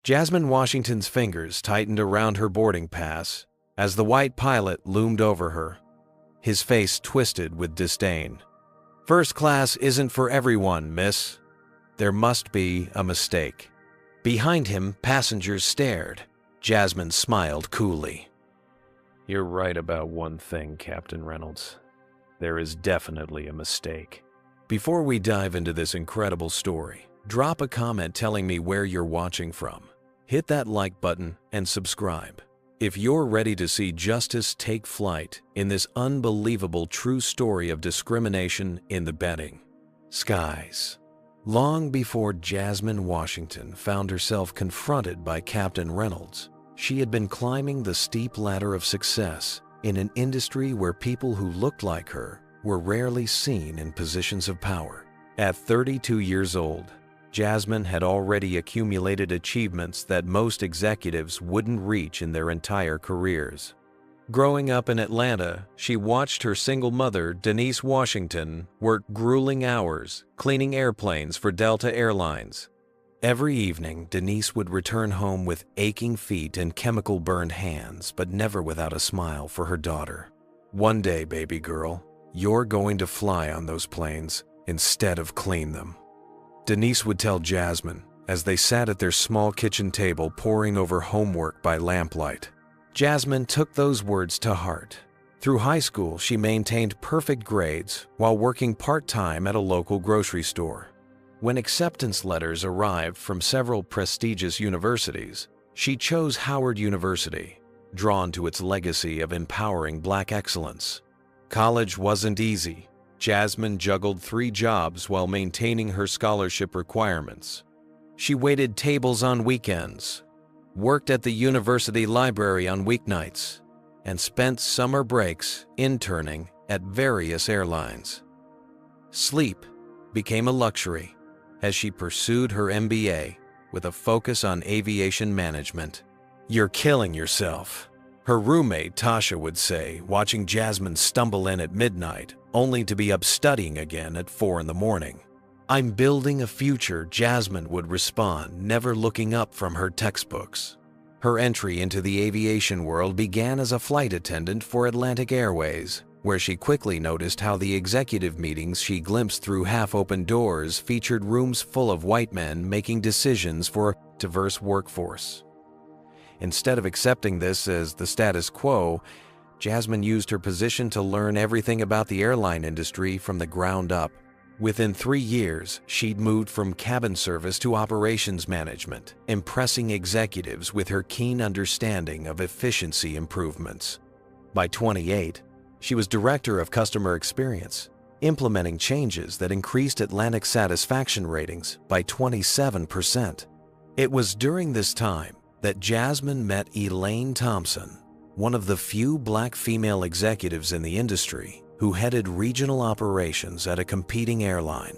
Jasmine Washington's fingers tightened around her boarding pass as the white pilot loomed over her, his face twisted with disdain. "First class isn't for everyone, miss. There must be a mistake." Behind him, passengers stared. Jasmine smiled coolly. "You're right about one thing, Captain Reynolds. There is definitely a mistake." Before we dive into this incredible story, drop a comment telling me where you're watching from. Hit that like button and subscribe. If you're ready to see justice take flight in this unbelievable true story of discrimination in the betting skies. Long before Jasmine Washington found herself confronted by Captain Reynolds, she had been climbing the steep ladder of success in an industry where people who looked like her were rarely seen in positions of power. At 32 years old, Jasmine had already accumulated achievements that most executives wouldn't reach in their entire careers. Growing up in Atlanta, she watched her single mother, Denise Washington, work grueling hours cleaning airplanes for Delta Airlines. Every evening, Denise would return home with aching feet and chemical-burned hands, but never without a smile for her daughter. "One day, baby girl, you're going to fly on those planes instead of clean them," Denise would tell Jasmine as they sat at their small kitchen table poring over homework by lamplight. Jasmine took those words to heart. Through high school, she maintained perfect grades while working part-time at a local grocery store. When acceptance letters arrived from several prestigious universities, she chose Howard University, drawn to its legacy of empowering Black excellence. College wasn't easy. Jasmine juggled 3 jobs while maintaining her scholarship requirements. She waited tables on weekends, worked at the university library on weeknights, and spent summer breaks interning at various airlines. Sleep became a luxury as she pursued her MBA with a focus on aviation management. "You're killing yourself," her roommate Tasha would say, watching Jasmine stumble in at midnight, only to be up studying again at 4 in the morning. "I'm building a future," Jasmine would respond, never looking up from her textbooks. Her entry into the aviation world began as a flight attendant for Atlantic Airways, where she quickly noticed how the executive meetings she glimpsed through half-open doors featured rooms full of white men making decisions for a diverse workforce. Instead of accepting this as the status quo, Jasmine used her position to learn everything about the airline industry from the ground up. Within 3 years, she'd moved from cabin service to operations management, impressing executives with her keen understanding of efficiency improvements. By 28, she was director of customer experience, implementing changes that increased Atlantic satisfaction ratings by 27%. It was during this time that Jasmine met Elaine Thompson, one of the few Black female executives in the industry who headed regional operations at a competing airline.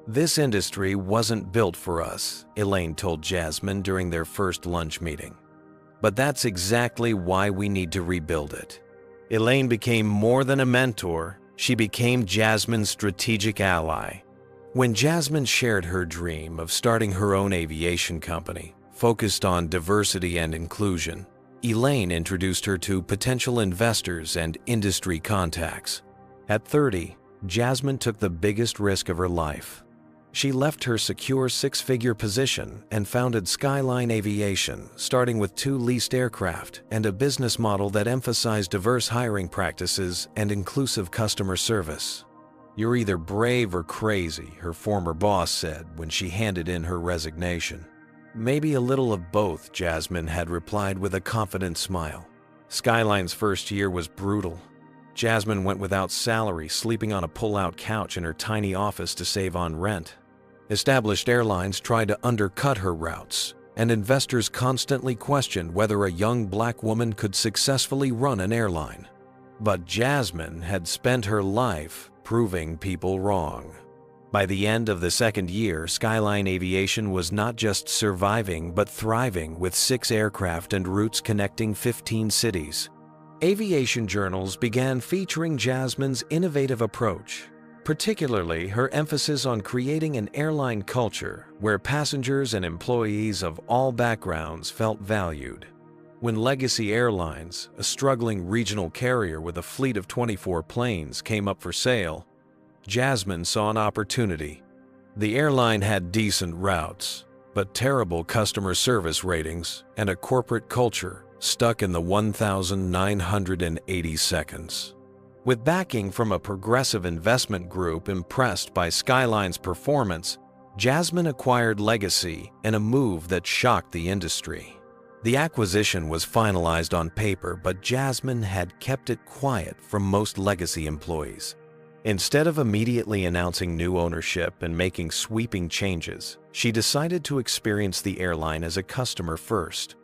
"This industry wasn't built for us," Elaine told Jasmine during their first lunch meeting. "But that's exactly why we need to rebuild it." Elaine became more than a mentor, she became Jasmine's strategic ally. When Jasmine shared her dream of starting her own aviation company, focused on diversity and inclusion, Elaine introduced her to potential investors and industry contacts. At 30, Jasmine took the biggest risk of her life. She left her secure 6-figure position and founded Skyline Aviation, starting with 2 leased aircraft and a business model that emphasized diverse hiring practices and inclusive customer service. "You're either brave or crazy," her former boss said when she handed in her resignation. "Maybe a little of both," Jasmine had replied with a confident smile. Skyline's first year was brutal. Jasmine went without salary, sleeping on a pull-out couch in her tiny office to save on rent. Established airlines tried to undercut her routes, and investors constantly questioned whether a young Black woman could successfully run an airline. But Jasmine had spent her life proving people wrong. By the end of the second year, Skyline Aviation was not just surviving but thriving, with 6 aircraft and routes connecting 15 cities. Aviation journals began featuring Jasmine's innovative approach, particularly her emphasis on creating an airline culture where passengers and employees of all backgrounds felt valued. When Legacy Airlines, a struggling regional carrier with a fleet of 24 planes, came up for sale, Jasmine saw an opportunity. The airline had decent routes, but terrible customer service ratings and a corporate culture stuck in the 1,980 seconds. With backing from a progressive investment group impressed by Skyline's performance, Jasmine acquired Legacy in a move that shocked the industry. The acquisition was finalized on paper, but Jasmine had kept it quiet from most Legacy employees. Instead of immediately announcing new ownership and making sweeping changes, she decided to experience the airline as a customer first.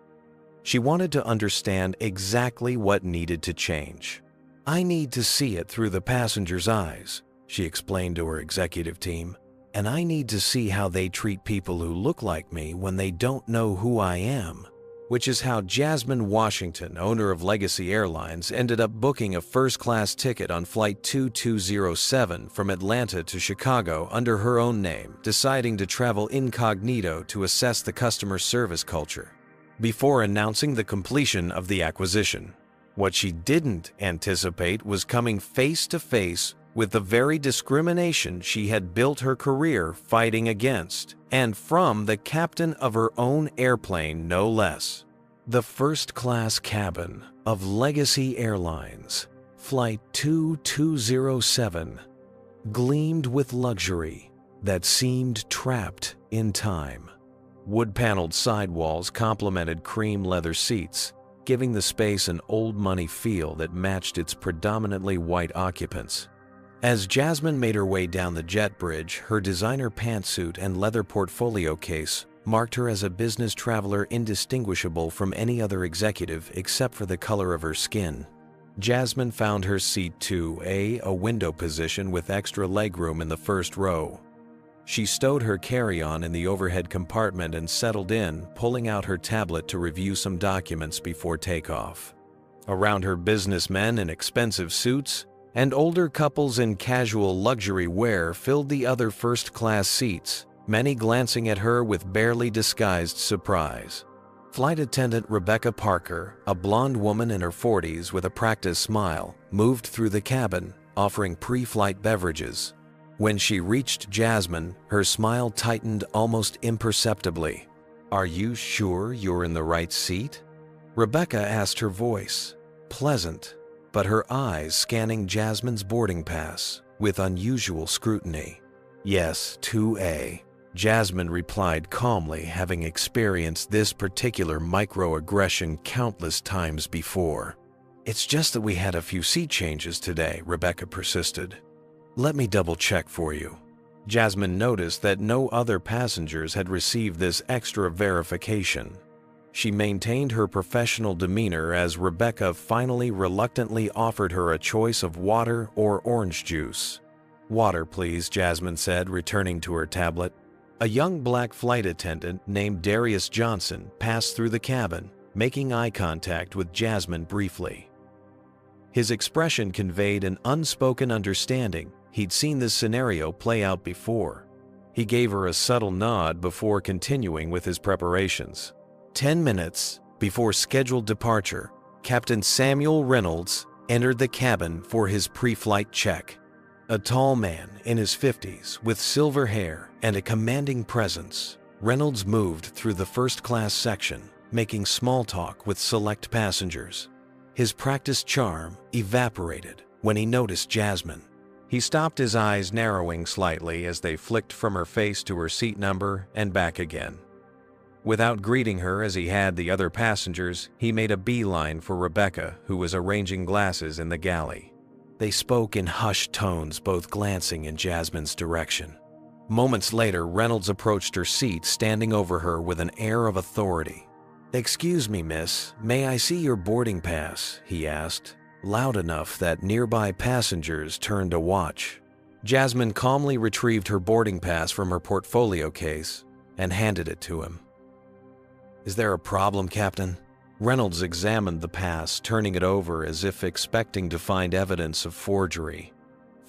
She wanted to understand exactly what needed to change. "I need to see it through the passengers' eyes," she explained to her executive team, "and I need to see how they treat people who look like me when they don't know who I am." Which is how Jasmine Washington, owner of Legacy Airlines, ended up booking a first-class ticket on Flight 2207 from Atlanta to Chicago under her own name, deciding to travel incognito to assess the customer service culture before announcing the completion of the acquisition. What she didn't anticipate was coming face-to-face with the very discrimination she had built her career fighting against, and from the captain of her own airplane, no less. The first-class cabin of Legacy Airlines, Flight 2207, gleamed with luxury that seemed trapped in time. Wood-paneled sidewalls complemented cream leather seats, giving the space an old-money feel that matched its predominantly white occupants. As Jasmine made her way down the jet bridge, her designer pantsuit and leather portfolio case marked her as a business traveler indistinguishable from any other executive except for the color of her skin. Jasmine found her seat 2A, a window position with extra legroom in the first row. She stowed her carry-on in the overhead compartment and settled in, pulling out her tablet to review some documents before takeoff. Around her, businessmen in expensive suits and older couples in casual luxury wear filled the other first-class seats, many glancing at her with barely disguised surprise. Flight attendant Rebecca Parker, a blonde woman in her 40s with a practiced smile, moved through the cabin, offering pre-flight beverages. When she reached Jasmine, her smile tightened almost imperceptibly. "Are you sure you're in the right seat?" Rebecca asked, her voice pleasant, but her eyes scanning Jasmine's boarding pass with unusual scrutiny. "Yes, 2A," Jasmine replied calmly, having experienced this particular microaggression countless times before. "It's just that we had a few seat changes today," Rebecca persisted. "Let me double-check for you." Jasmine noticed that no other passengers had received this extra verification. She maintained her professional demeanor as Rebecca finally reluctantly offered her a choice of water or orange juice. "Water, please," Jasmine said, returning to her tablet. A young black flight attendant named Darius Johnson passed through the cabin, making eye contact with Jasmine briefly. His expression conveyed an unspoken understanding. He'd seen this scenario play out before. He gave her a subtle nod before continuing with his preparations. 10 minutes before scheduled departure, Captain Samuel Reynolds entered the cabin for his pre-flight check. A tall man in his 50s with silver hair and a commanding presence, Reynolds moved through the first-class section, making small talk with select passengers. His practiced charm evaporated when he noticed Jasmine. He stopped, his eyes narrowing slightly as they flicked from her face to her seat number and back again. Without greeting her as he had the other passengers, he made a beeline for Rebecca, who was arranging glasses in the galley. They spoke in hushed tones, both glancing in Jasmine's direction. Moments later, Reynolds approached her seat, standing over her with an air of authority. "Excuse me, miss, may I see your boarding pass?" he asked, loud enough that nearby passengers turned to watch. Jasmine calmly retrieved her boarding pass from her portfolio case and handed it to him. "Is there a problem, Captain?" Reynolds examined the pass, turning it over as if expecting to find evidence of forgery.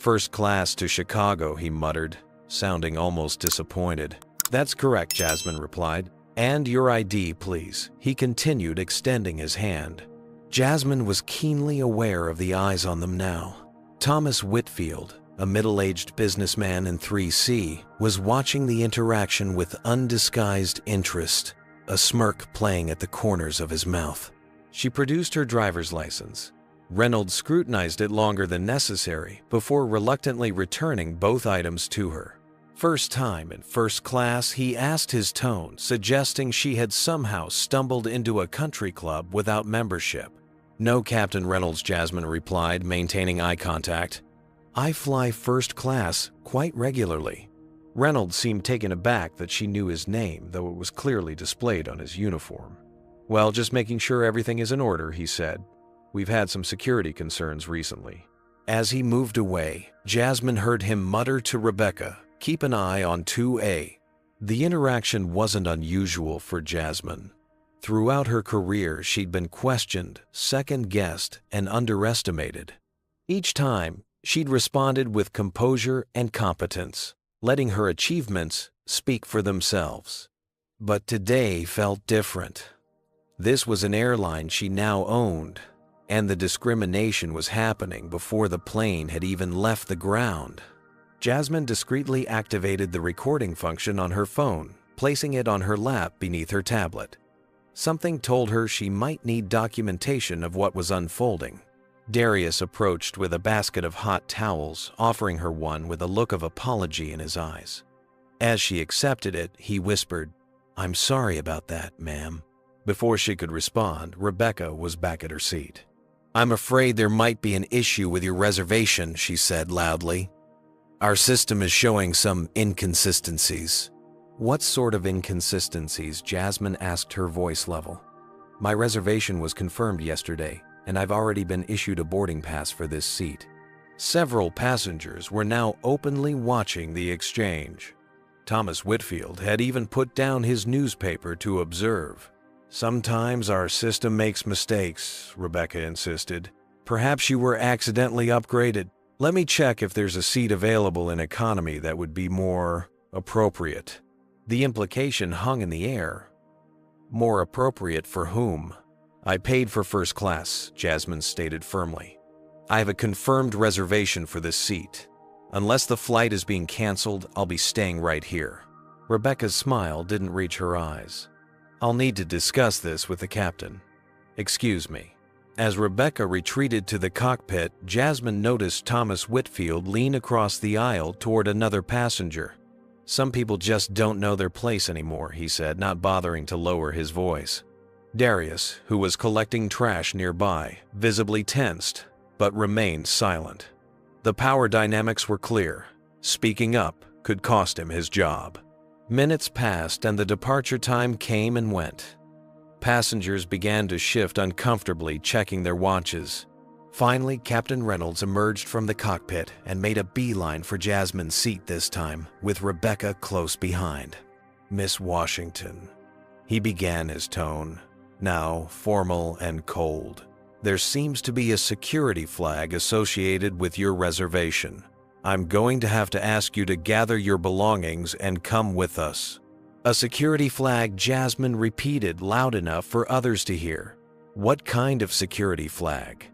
First class to Chicago, he muttered, sounding almost disappointed. That's correct, Jasmine replied. And your ID, please, he continued, extending his hand. Jasmine was keenly aware of the eyes on them now. Thomas Whitfield, a middle-aged businessman in 3C, was watching the interaction with undisguised interest, a smirk playing at the corners of his mouth. She produced her driver's license. Reynolds scrutinized it longer than necessary before reluctantly returning both items to her. First time in first class, he asked his tone, suggesting she had somehow stumbled into a country club without membership. No, Captain Reynolds, Jasmine replied, maintaining eye contact. I fly first class quite regularly. Reynolds seemed taken aback that she knew his name, though it was clearly displayed on his uniform. Well, just making sure everything is in order, he said. We've had some security concerns recently. As he moved away, Jasmine heard him mutter to Rebecca, keep an eye on 2A. The interaction wasn't unusual for Jasmine. Throughout her career, she'd been questioned, second-guessed, and underestimated. Each time, she'd responded with composure and competence, letting her achievements speak for themselves. But today felt different. This was an airline she now owned, and the discrimination was happening before the plane had even left the ground. Jasmine discreetly activated the recording function on her phone, placing it on her lap beneath her tablet. Something told her she might need documentation of what was unfolding. Darius approached with a basket of hot towels, offering her one with a look of apology in his eyes. As she accepted it, he whispered, "I'm sorry about that, ma'am." Before she could respond, Rebecca was back at her seat. "I'm afraid there might be an issue with your reservation," she said loudly. "Our system is showing some inconsistencies." "What sort of inconsistencies?" Jasmine asked, her voice level. "My reservation was confirmed yesterday, and I've already been issued a boarding pass for this seat." Several passengers were now openly watching the exchange. Thomas Whitfield had even put down his newspaper to observe. "Sometimes our system makes mistakes," Rebecca insisted. "Perhaps you were accidentally upgraded. Let me check if there's a seat available in economy that would be more appropriate." The implication hung in the air. More appropriate for whom? "I paid for first class," Jasmine stated firmly. "I have a confirmed reservation for this seat. Unless the flight is being canceled, I'll be staying right here." Rebecca's smile didn't reach her eyes. "I'll need to discuss this with the captain." "Excuse me." As Rebecca retreated to the cockpit, Jasmine noticed Thomas Whitfield lean across the aisle toward another passenger. "Some people just don't know their place anymore," he said, not bothering to lower his voice. Darius, who was collecting trash nearby, visibly tensed, but remained silent. The power dynamics were clear. Speaking up could cost him his job. Minutes passed and the departure time came and went. Passengers began to shift uncomfortably, checking their watches. Finally, Captain Reynolds emerged from the cockpit and made a beeline for Jasmine's seat this time, with Rebecca close behind. "Miss Washington," he began, his tone now formal and cold. "There seems to be a security flag associated with your reservation. I'm going to have to ask you to gather your belongings and come with us." A security flag, Jasmine repeated loud enough for others to hear. "What kind of security flag?"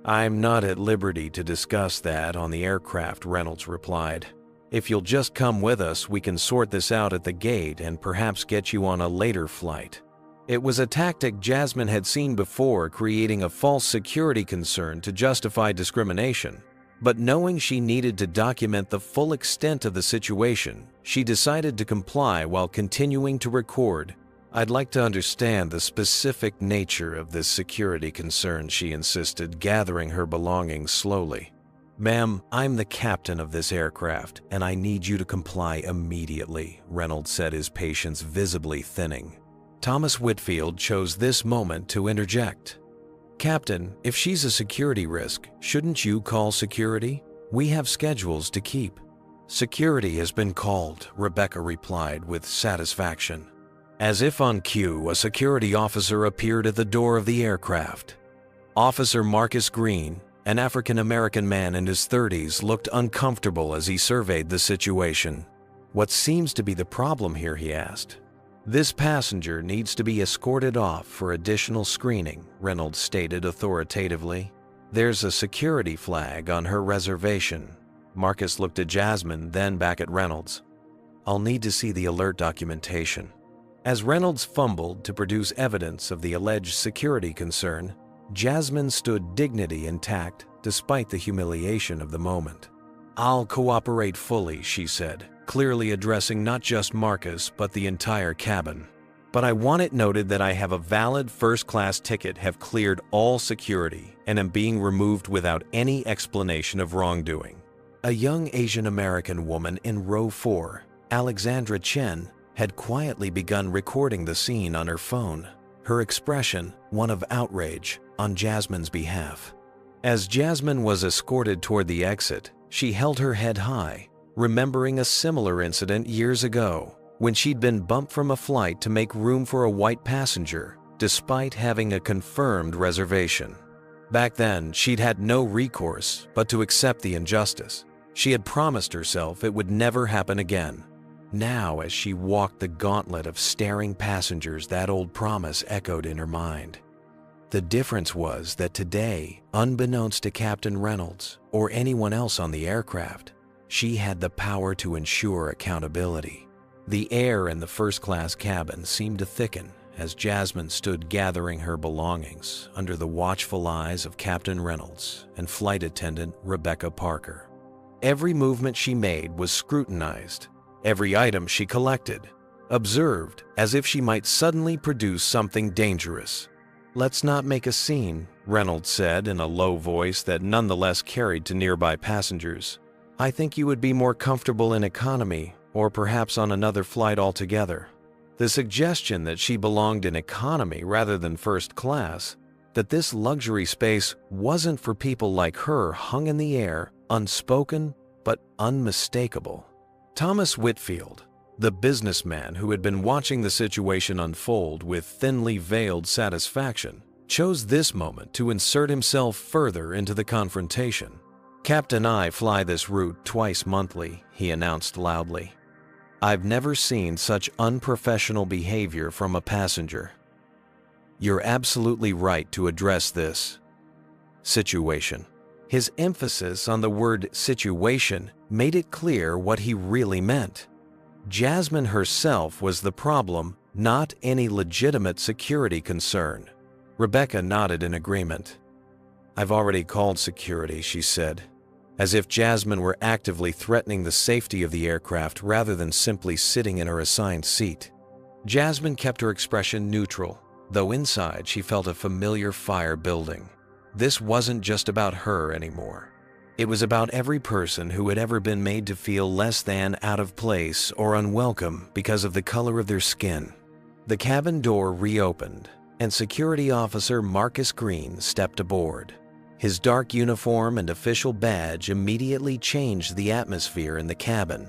"I'm not at liberty to discuss that on the aircraft," Reynolds replied. "If you'll just come with us, we can sort this out at the gate and perhaps get you on a later flight." It was a tactic Jasmine had seen before, creating a false security concern to justify discrimination. But knowing she needed to document the full extent of the situation, she decided to comply while continuing to record. "I'd like to understand the specific nature of this security concern," she insisted, gathering her belongings slowly. "Ma'am, I'm the captain of this aircraft, and I need you to comply immediately," Reynolds said, his patience visibly thinning. Thomas Whitfield chose this moment to interject. "Captain, if she's a security risk, shouldn't you call security? We have schedules to keep." "Security has been called," Rebecca replied with satisfaction. As if on cue, a security officer appeared at the door of the aircraft. "Officer Marcus Green, An African-American man in his 30s looked uncomfortable as he surveyed the situation. "What seems to be the problem here?" he asked. "This passenger needs to be escorted off for additional screening," Reynolds stated authoritatively. "There's a security flag on her reservation." Marcus looked at Jasmine, then back at Reynolds. "I'll need to see the alert documentation." As Reynolds fumbled to produce evidence of the alleged security concern, Jasmine stood dignity intact despite the humiliation of the moment. "I'll cooperate fully," she said, clearly addressing not just Marcus but the entire cabin. "But I want it noted that I have a valid first-class ticket, have cleared all security, and am being removed without any explanation of wrongdoing." A young Asian American woman in row 4, Alexandra Chen, had quietly begun recording the scene on her phone, her expression one of outrage on Jasmine's behalf. As Jasmine was escorted toward the exit, she held her head high, remembering a similar incident years ago when she'd been bumped from a flight to make room for a white passenger, despite having a confirmed reservation. Back then, she'd had no recourse but to accept the injustice. She had promised herself it would never happen again. Now, as she walked the gauntlet of staring passengers, that old promise echoed in her mind. The difference was that today, unbeknownst to Captain Reynolds or anyone else on the aircraft, she had the power to ensure accountability. The air in the first-class cabin seemed to thicken as Jasmine stood gathering her belongings under the watchful eyes of Captain Reynolds and flight attendant Rebecca Parker. Every movement she made was scrutinized. Every item she collected, observed as if she might suddenly produce something dangerous. "Let's not make a scene," Reynolds said in a low voice that nonetheless carried to nearby passengers. "I think you would be more comfortable in economy, or perhaps on another flight altogether." The suggestion that she belonged in economy rather than first class, that this luxury space wasn't for people like her, hung in the air, unspoken but unmistakable. Thomas Whitfield, the businessman who had been watching the situation unfold with thinly veiled satisfaction, chose this moment to insert himself further into the confrontation. "Captain, I fly this route twice monthly," he announced loudly. "I've never seen such unprofessional behavior from a passenger. You're absolutely right to address this situation." His emphasis on the word situation made it clear what he really meant. Jasmine herself was the problem, not any legitimate security concern. Rebecca nodded in agreement. "I've already called security," she said, as if Jasmine were actively threatening the safety of the aircraft rather than simply sitting in her assigned seat. Jasmine kept her expression neutral, though inside she felt a familiar fire building. This wasn't just about her anymore. It was about every person who had ever been made to feel less than, out of place, or unwelcome because of the color of their skin. The cabin door reopened, and Security Officer Marcus Green stepped aboard. His dark uniform and official badge immediately changed the atmosphere in the cabin.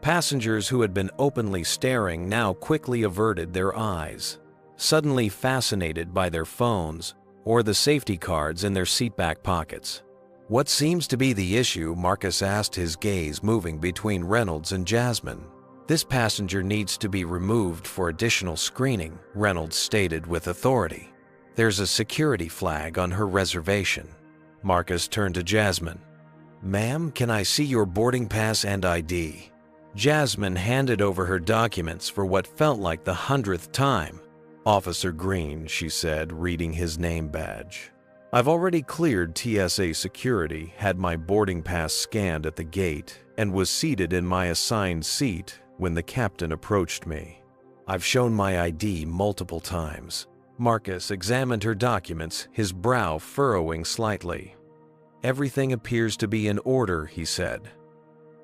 Passengers who had been openly staring now quickly averted their eyes, suddenly fascinated by their phones or the safety cards in their seatback pockets. "What seems to be the issue?" Marcus asked, his gaze moving between Reynolds and Jasmine. "This passenger needs to be removed for additional screening," Reynolds stated with authority. "There's a security flag on her reservation." Marcus turned to Jasmine. "Ma'am, can I see your boarding pass and ID?" Jasmine handed over her documents for what felt like the 100th time. "Officer Green," she said, reading his name badge. "I've already cleared TSA security, had my boarding pass scanned at the gate, and was seated in my assigned seat when the captain approached me. I've shown my ID multiple times." Marcus examined her documents, his brow furrowing slightly. "Everything appears to be in order," he said.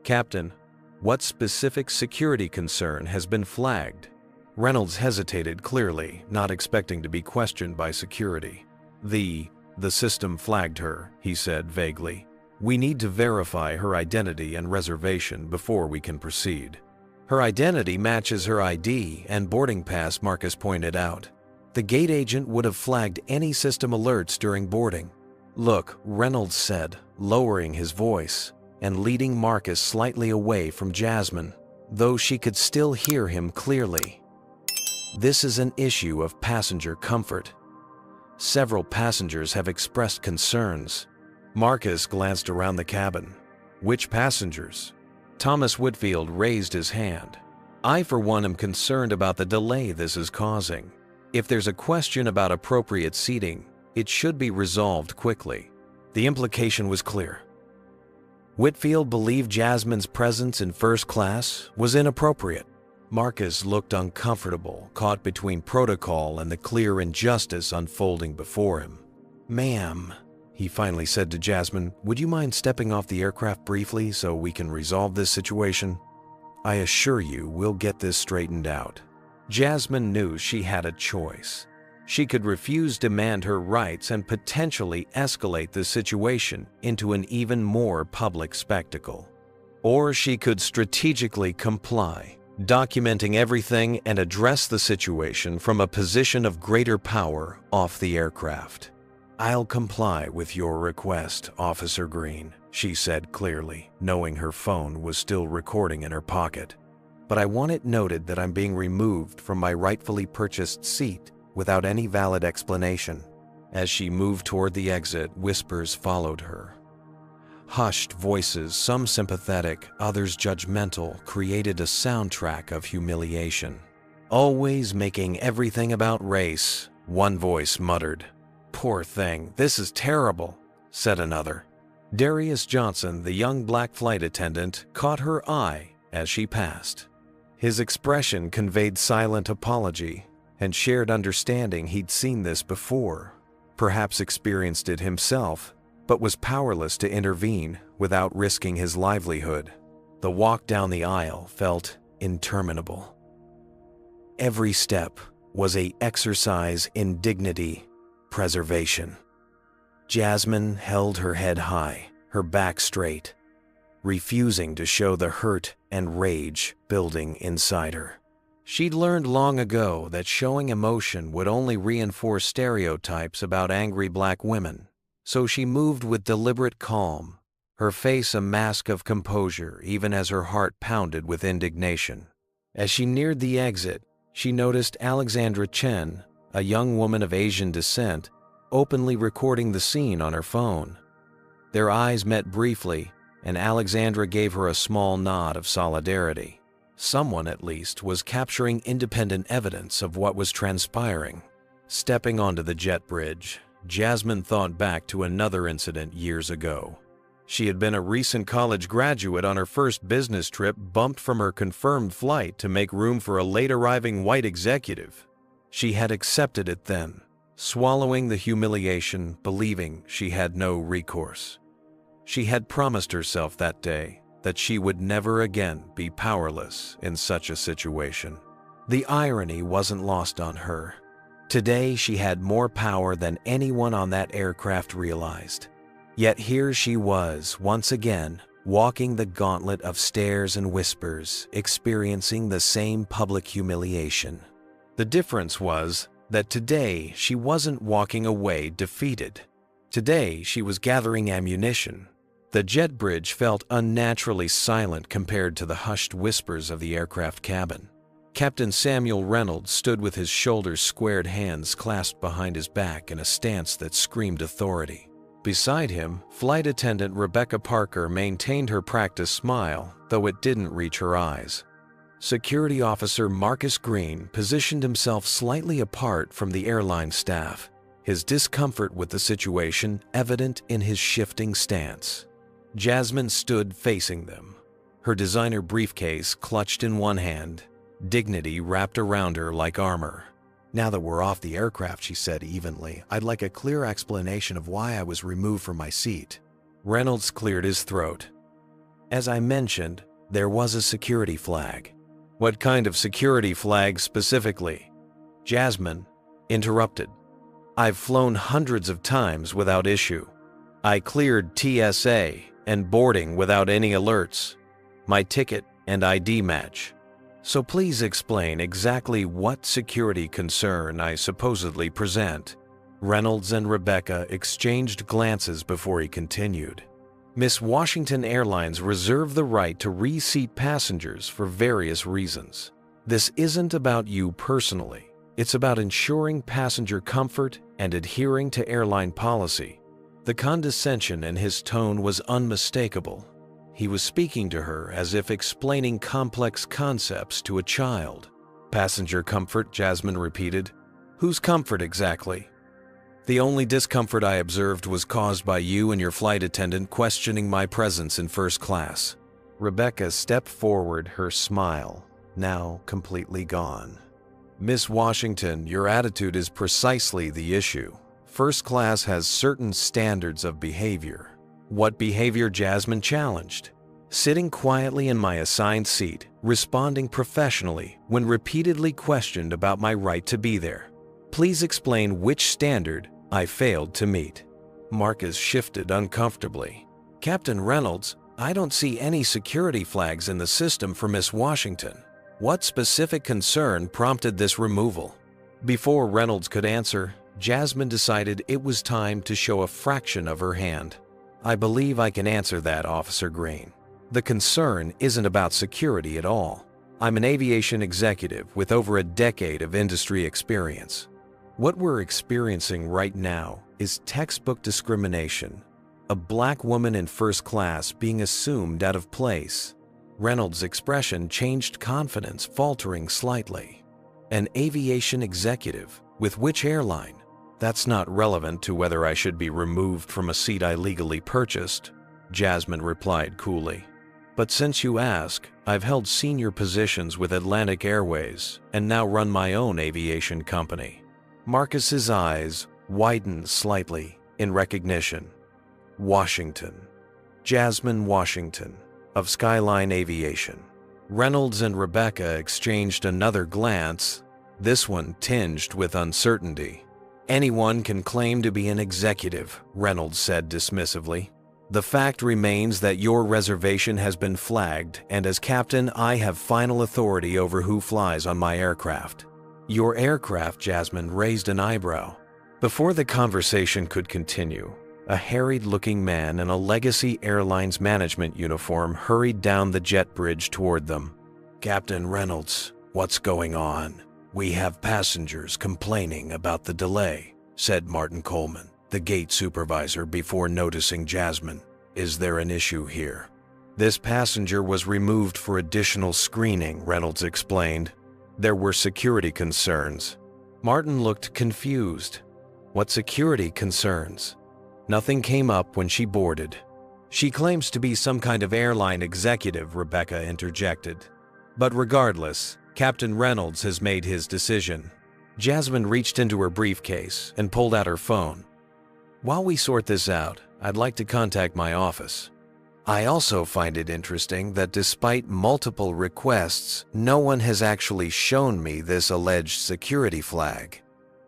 "Captain, what specific security concern has been flagged?" Reynolds hesitated, clearly not expecting to be questioned by security. The system flagged her," he said vaguely. "We need to verify her identity and reservation before we can proceed." "Her identity matches her ID and boarding pass," Marcus pointed out. "The gate agent would have flagged any system alerts during boarding." "Look," Reynolds said, lowering his voice and leading Marcus slightly away from Jasmine, though she could still hear him clearly. "This is an issue of passenger comfort. Several passengers have expressed concerns." Marcus glanced around the cabin. "Which passengers?" Thomas Whitfield raised his hand. "I, for one, am concerned about the delay this is causing. If there's a question about appropriate seating, it should be resolved quickly." The implication was clear. Whitfield believed Jasmine's presence in first class was inappropriate. Marcus looked uncomfortable, caught between protocol and the clear injustice unfolding before him. "Ma'am," he finally said to Jasmine, "would you mind stepping off the aircraft briefly so we can resolve this situation? I assure you we'll get this straightened out." Jasmine knew she had a choice. She could refuse to demand her rights and potentially escalate the situation into an even more public spectacle. Or she could strategically comply, documenting everything and address the situation from a position of greater power off the aircraft. "I'll comply with your request, Officer Green," she said clearly, knowing her phone was still recording in her pocket. "But I want it noted that I'm being removed from my rightfully purchased seat without any valid explanation." As she moved toward the exit, whispers followed her. Hushed voices, some sympathetic, others judgmental, created a soundtrack of humiliation. "Always making everything about race," one voice muttered. "Poor thing, this is terrible," said another. Darius Johnson, the young black flight attendant, caught her eye as she passed. His expression conveyed silent apology and shared understanding he'd seen this before, perhaps experienced it himself, but was powerless to intervene without risking his livelihood. The walk down the aisle felt interminable. Every step was an exercise in dignity preservation. Jasmine held her head high, her back straight, refusing to show the hurt and rage building inside her. She'd learned long ago that showing emotion would only reinforce stereotypes about angry black women, so she moved with deliberate calm, her face a mask of composure even as her heart pounded with indignation. As she neared the exit, she noticed Alexandra Chen, a young woman of Asian descent, openly recording the scene on her phone. Their eyes met briefly, and Alexandra gave her a small nod of solidarity. Someone, at least, was capturing independent evidence of what was transpiring. Stepping onto the jet bridge, Jasmine thought back to another incident years ago. She had been a recent college graduate on her first business trip, bumped from her confirmed flight to make room for a late-arriving white executive. She had accepted it then, swallowing the humiliation, believing she had no recourse. She had promised herself that day that she would never again be powerless in such a situation. The irony wasn't lost on her. Today she had more power than anyone on that aircraft realized. Yet here she was, once again, walking the gauntlet of stares and whispers, experiencing the same public humiliation. The difference was that today she wasn't walking away defeated. Today she was gathering ammunition. The jet bridge felt unnaturally silent compared to the hushed whispers of the aircraft cabin. Captain Samuel Reynolds stood with his shoulders squared, hands clasped behind his back in a stance that screamed authority. Beside him, flight attendant Rebecca Parker maintained her practiced smile, though it didn't reach her eyes. Security officer Marcus Green positioned himself slightly apart from the airline staff, his discomfort with the situation evident in his shifting stance. Jasmine stood facing them, her designer briefcase clutched in one hand, dignity wrapped around her like armor. "Now that we're off the aircraft," she said evenly, "I'd like a clear explanation of why I was removed from my seat." Reynolds cleared his throat. "As I mentioned, there was a security flag." "What kind of security flag specifically?" Jasmine interrupted. "I've flown hundreds of times without issue. I cleared TSA and boarding without any alerts. My ticket and ID match. So please explain exactly what security concern I supposedly present." Reynolds and Rebecca exchanged glances before he continued. Miss Washington Airlines reserve the right to reseat passengers for various reasons. This isn't about you personally. It's about ensuring passenger comfort and adhering to airline policy. The condescension in his tone was unmistakable. He was speaking to her as if explaining complex concepts to a child. Passenger comfort, Jasmine repeated. Whose comfort exactly? The only discomfort I observed was caused by you and your flight attendant questioning my presence in first class. Rebecca stepped forward, her smile now completely gone. Miss Washington, your attitude is precisely the issue. First class has certain standards of behavior. What behavior? Jasmine challenged. Sitting quietly in my assigned seat, responding professionally when repeatedly questioned about my right to be there. Please explain which standard I failed to meet. Marcus shifted uncomfortably. Captain Reynolds, I don't see any security flags in the system for Miss Washington. What specific concern prompted this removal? Before Reynolds could answer, Jasmine decided it was time to show a fraction of her hand. I believe I can answer that, Officer Green. The concern isn't about security at all. I'm an aviation executive with over a decade of industry experience. What we're experiencing right now is textbook discrimination. A black woman in first class being assumed out of place. Reynolds' expression changed, confidence faltering slightly. An aviation executive? With which airline? That's not relevant to whether I should be removed from a seat I legally purchased, Jasmine replied coolly. But since you ask, I've held senior positions with Atlantic Airways and now run my own aviation company. Marcus's eyes widened slightly in recognition. Washington. Jasmine Washington of Skyline Aviation. Reynolds and Rebecca exchanged another glance, this one tinged with uncertainty. Anyone can claim to be an executive, Reynolds said dismissively. The fact remains that your reservation has been flagged, and as captain, I have final authority over who flies on my aircraft. Your aircraft? Jasmine raised an eyebrow. Before the conversation could continue, a harried-looking man in a Legacy Airlines management uniform hurried down the jet bridge toward them. Captain Reynolds, what's going on? We have passengers complaining about the delay, said Martin Coleman, the gate supervisor, before noticing Jasmine. Is there an issue here? This passenger was removed for additional screening, Reynolds explained. There were security concerns. Martin looked confused. What security concerns? Nothing came up when she boarded. She claims to be some kind of airline executive, Rebecca interjected. But regardless, Captain Reynolds has made his decision. Jasmine reached into her briefcase and pulled out her phone. While we sort this out, I'd like to contact my office. I also find it interesting that despite multiple requests, no one has actually shown me this alleged security flag.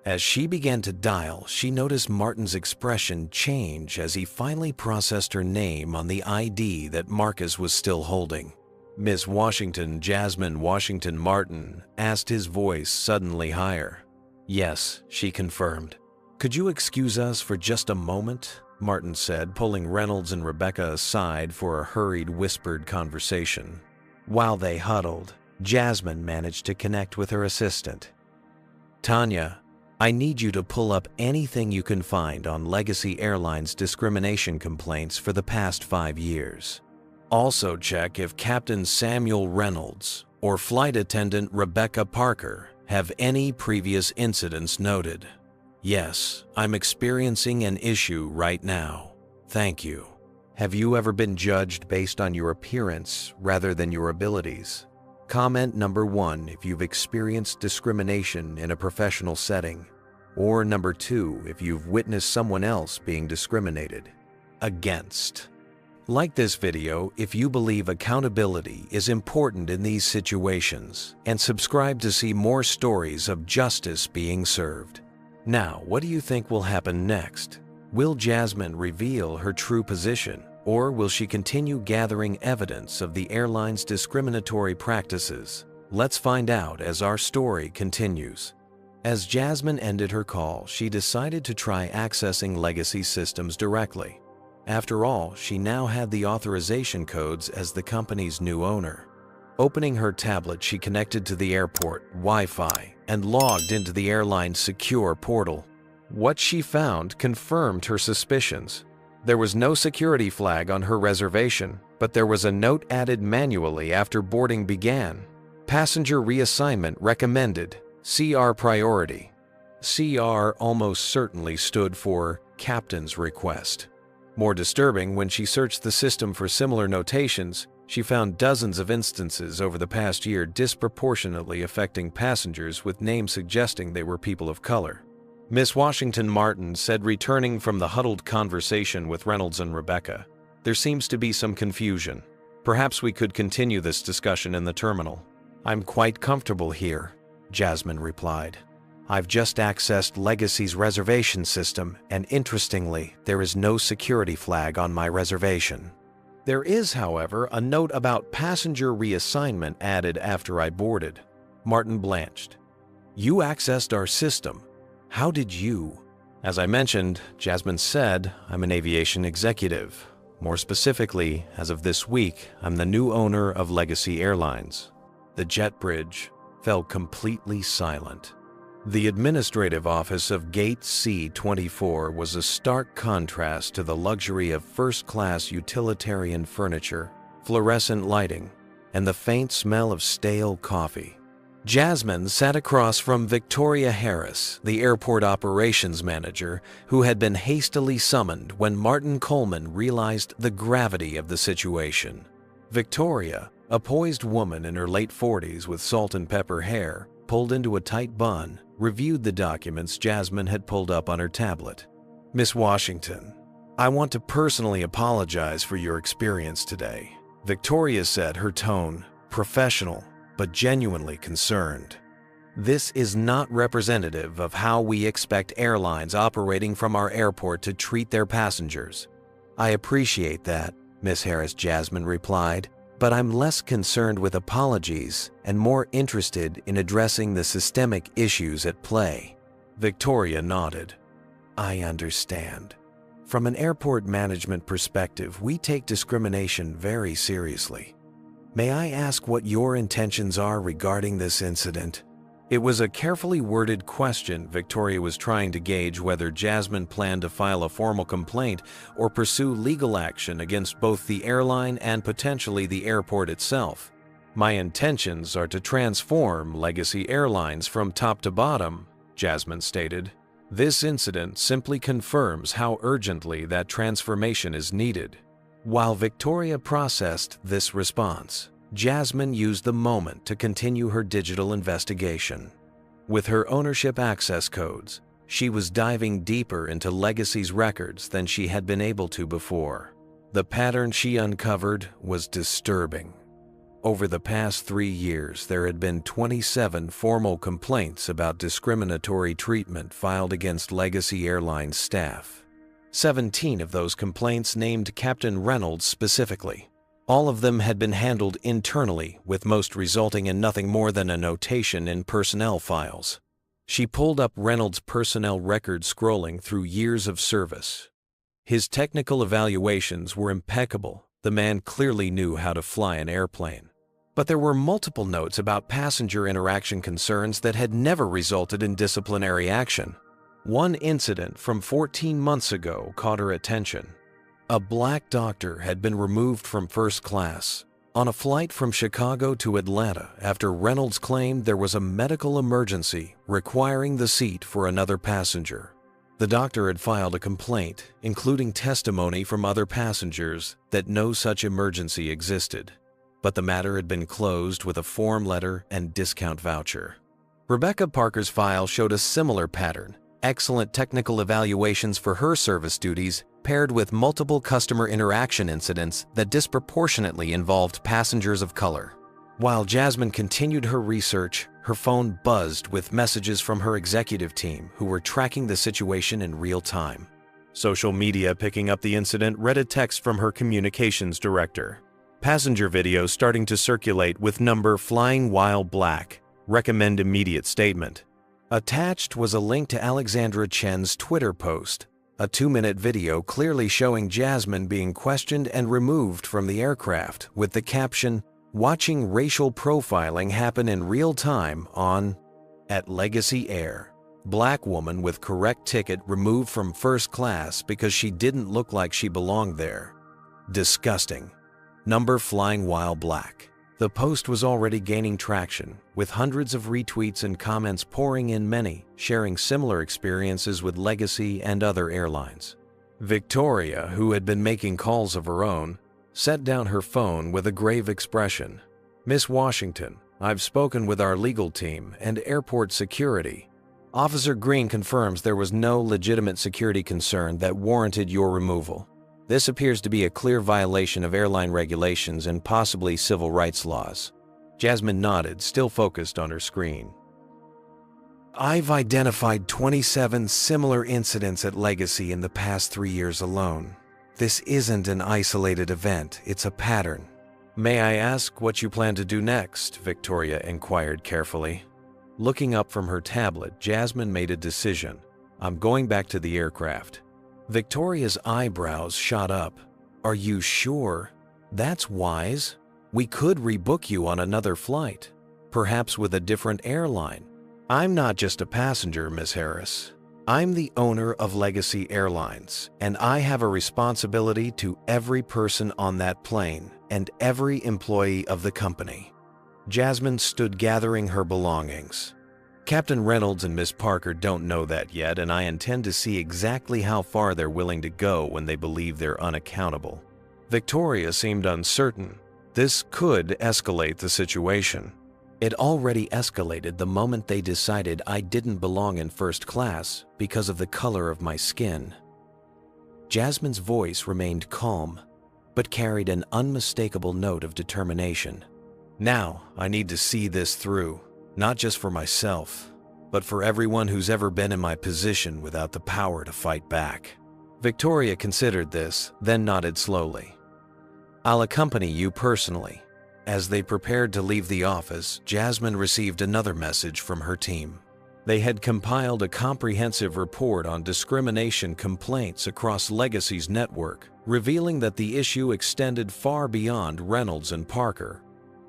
As she began to dial, she noticed Martin's expression change as he finally processed her name on the ID that Marcus was still holding. Miss Washington, Jasmine Washington Martin, asked, his voice suddenly higher. Yes, she confirmed. Could you excuse us for just a moment? Martin said, pulling Reynolds and Rebecca aside for a hurried, whispered conversation. While they huddled, Jasmine managed to connect with her assistant. Tanya, I need you to pull up anything you can find on Legacy Airlines discrimination complaints for the past 5 years. Also check if Captain Samuel Reynolds or Flight Attendant Rebecca Parker have any previous incidents noted. Yes, I'm experiencing an issue right now. Thank you. Have you ever been judged based on your appearance rather than your abilities? Comment number 1 if you've experienced discrimination in a professional setting, or number 2 if you've witnessed someone else being discriminated against. Like this video if you believe accountability is important in these situations, and subscribe to see more stories of justice being served. Now, what do you think will happen next? Will Jasmine reveal her true position, or will she continue gathering evidence of the airline's discriminatory practices? Let's find out as our story continues. As Jasmine ended her call, she decided to try accessing legacy systems directly. After all, she now had the authorization codes as the company's new owner. Opening her tablet, she connected to the airport Wi-Fi and logged into the airline's secure portal. What she found confirmed her suspicions. There was no security flag on her reservation, but there was a note added manually after boarding began. Passenger reassignment recommended. CR priority. CR almost certainly stood for Captain's Request. More disturbing, when she searched the system for similar notations, she found dozens of instances over the past year disproportionately affecting passengers with names suggesting they were people of color. Miss Washington Martin said, returning from the huddled conversation with Reynolds and Rebecca, "There seems to be some confusion. Perhaps we could continue this discussion in the terminal." "I'm quite comfortable here," Jasmine replied. "I've just accessed Legacy's reservation system, and interestingly, there is no security flag on my reservation." There is, however, a note about passenger reassignment added after I boarded. Martin blanched. "You accessed our system. How did you?" "As I mentioned," Jasmine said, "I'm an aviation executive. More specifically, as of this week, I'm the new owner of Legacy Airlines." The jet bridge fell completely silent. The administrative office of Gate C-24 was a stark contrast to the luxury of first-class utilitarian furniture, fluorescent lighting, and the faint smell of stale coffee. Jasmine sat across from Victoria Harris, the airport operations manager, who had been hastily summoned when Martin Coleman realized the gravity of the situation. Victoria, a poised woman in her late 40s with salt and pepper hair, pulled into a tight bun, reviewed the documents Jasmine had pulled up on her tablet. "Miss Washington, I want to personally apologize for your experience today," Victoria said, her tone professional but genuinely concerned. "This is not representative of how we expect airlines operating from our airport to treat their passengers." "I appreciate that," Miss Harris Jasmine replied, "but I'm less concerned with apologies and more interested in addressing the systemic issues at play." Victoria nodded. "I understand. From an airport management perspective, we take discrimination very seriously. May I ask what your intentions are regarding this incident?" It was a carefully worded question. Victoria was trying to gauge whether Jasmine planned to file a formal complaint or pursue legal action against both the airline and potentially the airport itself. "My intentions are to transform Legacy Airlines from top to bottom," Jasmine stated. "This incident simply confirms how urgently that transformation is needed." While Victoria processed this response, Jasmine used the moment to continue her digital investigation. With her ownership access codes, she was diving deeper into Legacy's records than she had been able to before. The pattern she uncovered was disturbing. Over the past 3 years, there had been 27 formal complaints about discriminatory treatment filed against Legacy Airlines staff. 17 of those complaints named Captain Reynolds specifically. All of them had been handled internally, with most resulting in nothing more than a notation in personnel files. She pulled up Reynolds' personnel record, scrolling through years of service. His technical evaluations were impeccable. The man clearly knew how to fly an airplane. But there were multiple notes about passenger interaction concerns that had never resulted in disciplinary action. One incident from 14 months ago caught her attention. A black doctor had been removed from first class on a flight from Chicago to Atlanta after Reynolds claimed there was a medical emergency requiring the seat for another passenger. The doctor had filed a complaint, including testimony from other passengers that no such emergency existed, but the matter had been closed with a form letter and discount voucher. Rebecca Parker's file showed a similar pattern. Excellent technical evaluations for her service duties, paired with multiple customer interaction incidents that disproportionately involved passengers of color. While Jasmine continued her research, her phone buzzed with messages from her executive team who were tracking the situation in real time. Social media picking up the incident read a text from her communications director. Passenger video starting to circulate with number flying while black. Recommend immediate statement. Attached was a link to Alexandra Chen's Twitter post, a 2-minute video clearly showing Jasmine being questioned and removed from the aircraft with the caption, "Watching racial profiling happen in real time on at Legacy Air. Black woman with correct ticket removed from first class because she didn't look like she belonged there. Disgusting. Number flying while black." The post was already gaining traction, with hundreds of retweets and comments pouring in, many sharing similar experiences with Legacy and other airlines. Victoria, who had been making calls of her own, set down her phone with a grave expression. "Miss Washington, I've spoken with our legal team and airport security. Officer Green confirms there was no legitimate security concern that warranted your removal. This appears to be a clear violation of airline regulations and possibly civil rights laws." Jasmine nodded, still focused on her screen. "I've identified 27 similar incidents at Legacy in the past 3 years alone. This isn't an isolated event, it's a pattern." "May I ask what you plan to do next?" Victoria inquired carefully. Looking up from her tablet, Jasmine made a decision. "I'm going back to the aircraft." Victoria's eyebrows shot up. "Are you sure? That's wise. We could rebook you on another flight, perhaps with a different airline." "I'm not just a passenger, Miss Harris. I'm the owner of Legacy Airlines, and I have a responsibility to every person on that plane and every employee of the company." Jasmine stood gathering her belongings. "Captain Reynolds and Miss Parker don't know that yet, and I intend to see exactly how far they're willing to go when they believe they're unaccountable." Victoria seemed uncertain. This could escalate the situation. It already escalated the moment they decided I didn't belong in first class because of the color of my skin. Jasmine's voice remained calm, but carried an unmistakable note of determination. "Now, I need to see this through. Not just for myself, but for everyone who's ever been in my position without the power to fight back." Victoria considered this, then nodded slowly. "I'll accompany you personally." As they prepared to leave the office, Jasmine received another message from her team. They had compiled a comprehensive report on discrimination complaints across Legacy's network, revealing that the issue extended far beyond Reynolds and Parker.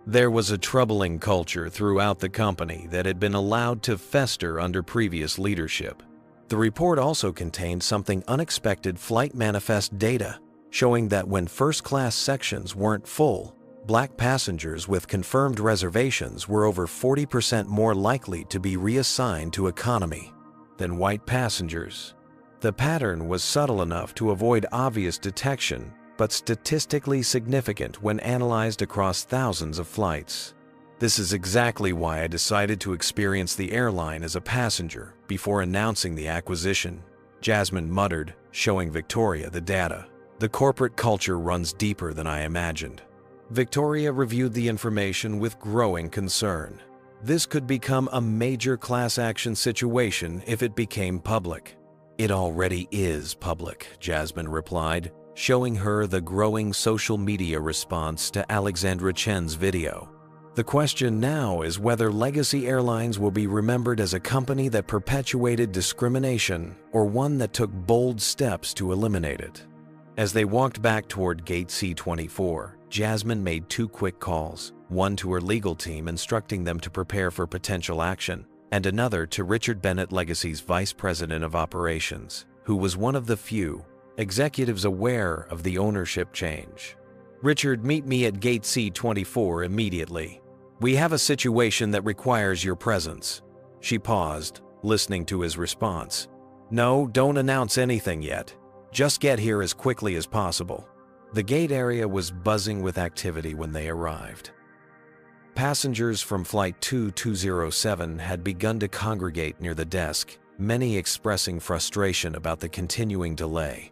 There was a troubling culture throughout the company that had been allowed to fester under previous leadership. The report also contained something unexpected: flight manifest data, showing that when first-class sections weren't full, black passengers with confirmed reservations were over 40% more likely to be reassigned to economy than white passengers. The pattern was subtle enough to avoid obvious detection, but statistically significant when analyzed across thousands of flights. "This is exactly why I decided to experience the airline as a passenger before announcing the acquisition," Jasmine muttered, showing Victoria the data. "The corporate culture runs deeper than I imagined." Victoria reviewed the information with growing concern. This could become a major class action situation if it became public. "It already is public," Jasmine replied, showing her the growing social media response to Alexandra Chen's video. "The question now is whether Legacy Airlines will be remembered as a company that perpetuated discrimination or one that took bold steps to eliminate it." As they walked back toward Gate C-24, Jasmine made 2 quick calls, one to her legal team instructing them to prepare for potential action, and another to Richard Bennett, Legacy's Vice President of Operations, who was one of the few executives aware of the ownership change. "Richard, meet me at Gate C-24 immediately. We have a situation that requires your presence." She paused, listening to his response. "No, don't announce anything yet. Just get here as quickly as possible." The gate area was buzzing with activity when they arrived. Passengers from Flight 2207 had begun to congregate near the desk, many expressing frustration about the continuing delay.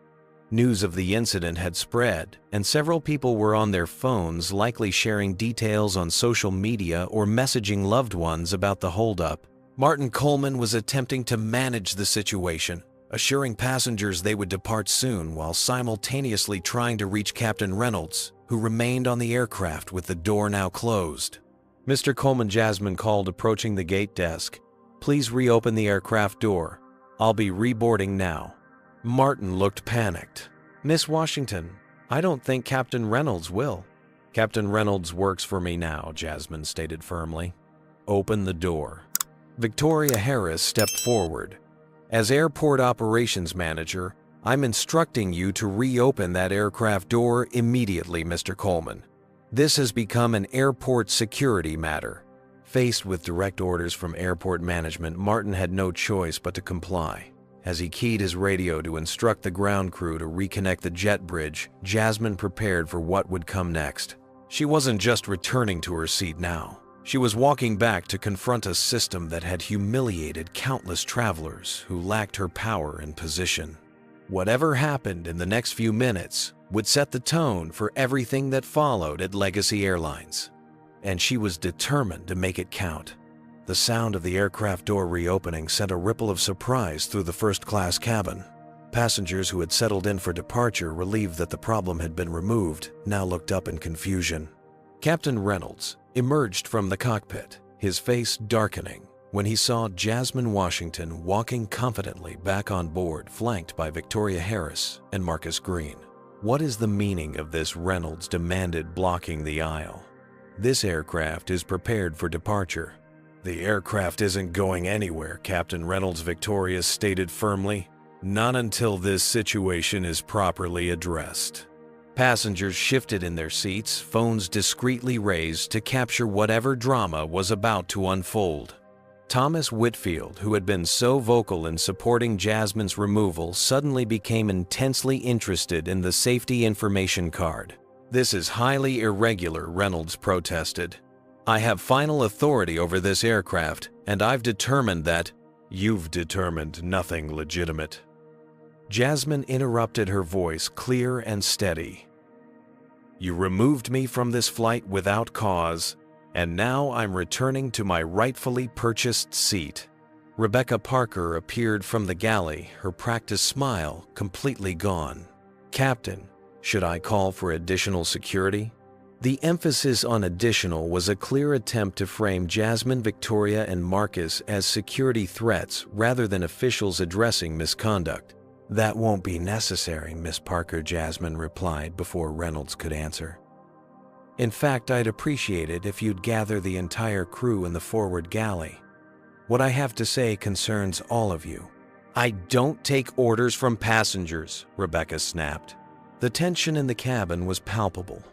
News of the incident had spread, and several people were on their phones, likely sharing details on social media or messaging loved ones about the holdup. Martin Coleman was attempting to manage the situation, assuring passengers they would depart soon while simultaneously trying to reach Captain Reynolds, who remained on the aircraft with the door now closed. "Mr. Coleman," Jasmine called, approaching the gate desk. Please reopen the aircraft door. I'll be reboarding now." Martin looked panicked. "Miss Washington, I don't think Captain Reynolds will." "Captain Reynolds works for me now," Jasmine stated firmly. "Open the door." Victoria Harris stepped forward. "As airport operations manager, I'm instructing you to reopen that aircraft door immediately, Mr. Coleman. This has become an airport security matter." Faced with direct orders from airport management, Martin had no choice but to comply. As he keyed his radio to instruct the ground crew to reconnect the jet bridge, Jasmine prepared for what would come next. She wasn't just returning to her seat now. She was walking back to confront a system that had humiliated countless travelers who lacked her power and position. Whatever happened in the next few minutes would set the tone for everything that followed at Legacy Airlines. And she was determined to make it count. The sound of the aircraft door reopening sent a ripple of surprise through the first-class cabin. Passengers who had settled in for departure, relieved that the problem had been removed, now looked up in confusion. Captain Reynolds emerged from the cockpit, his face darkening, when he saw Jasmine Washington walking confidently back on board, flanked by Victoria Harris and Marcus Green. "What is the meaning of this?" Reynolds demanded, blocking the aisle. "This aircraft is prepared for departure." "The aircraft isn't going anywhere," Captain Reynolds Victoria stated firmly. "Not until this situation is properly addressed." Passengers shifted in their seats, phones discreetly raised to capture whatever drama was about to unfold. Thomas Whitfield, who had been so vocal in supporting Jasmine's removal, suddenly became intensely interested in the safety information card. "This is highly irregular," Reynolds protested. "I have final authority over this aircraft, and I've determined that—" "You've determined nothing legitimate." Jasmine interrupted, her voice clear and steady. "You removed me from this flight without cause, and now I'm returning to my rightfully purchased seat." Rebecca Parker appeared from the galley, her practiced smile completely gone. "Captain, should I call for additional security?" The emphasis on additional was a clear attempt to frame Jasmine, Victoria, and Marcus as security threats rather than officials addressing misconduct. "That won't be necessary, Miss Parker," Jasmine replied before Reynolds could answer. "In fact, I'd appreciate it if you'd gather the entire crew in the forward galley. What I have to say concerns all of you." "I don't take orders from passengers," Rebecca snapped. The tension in the cabin was palpable.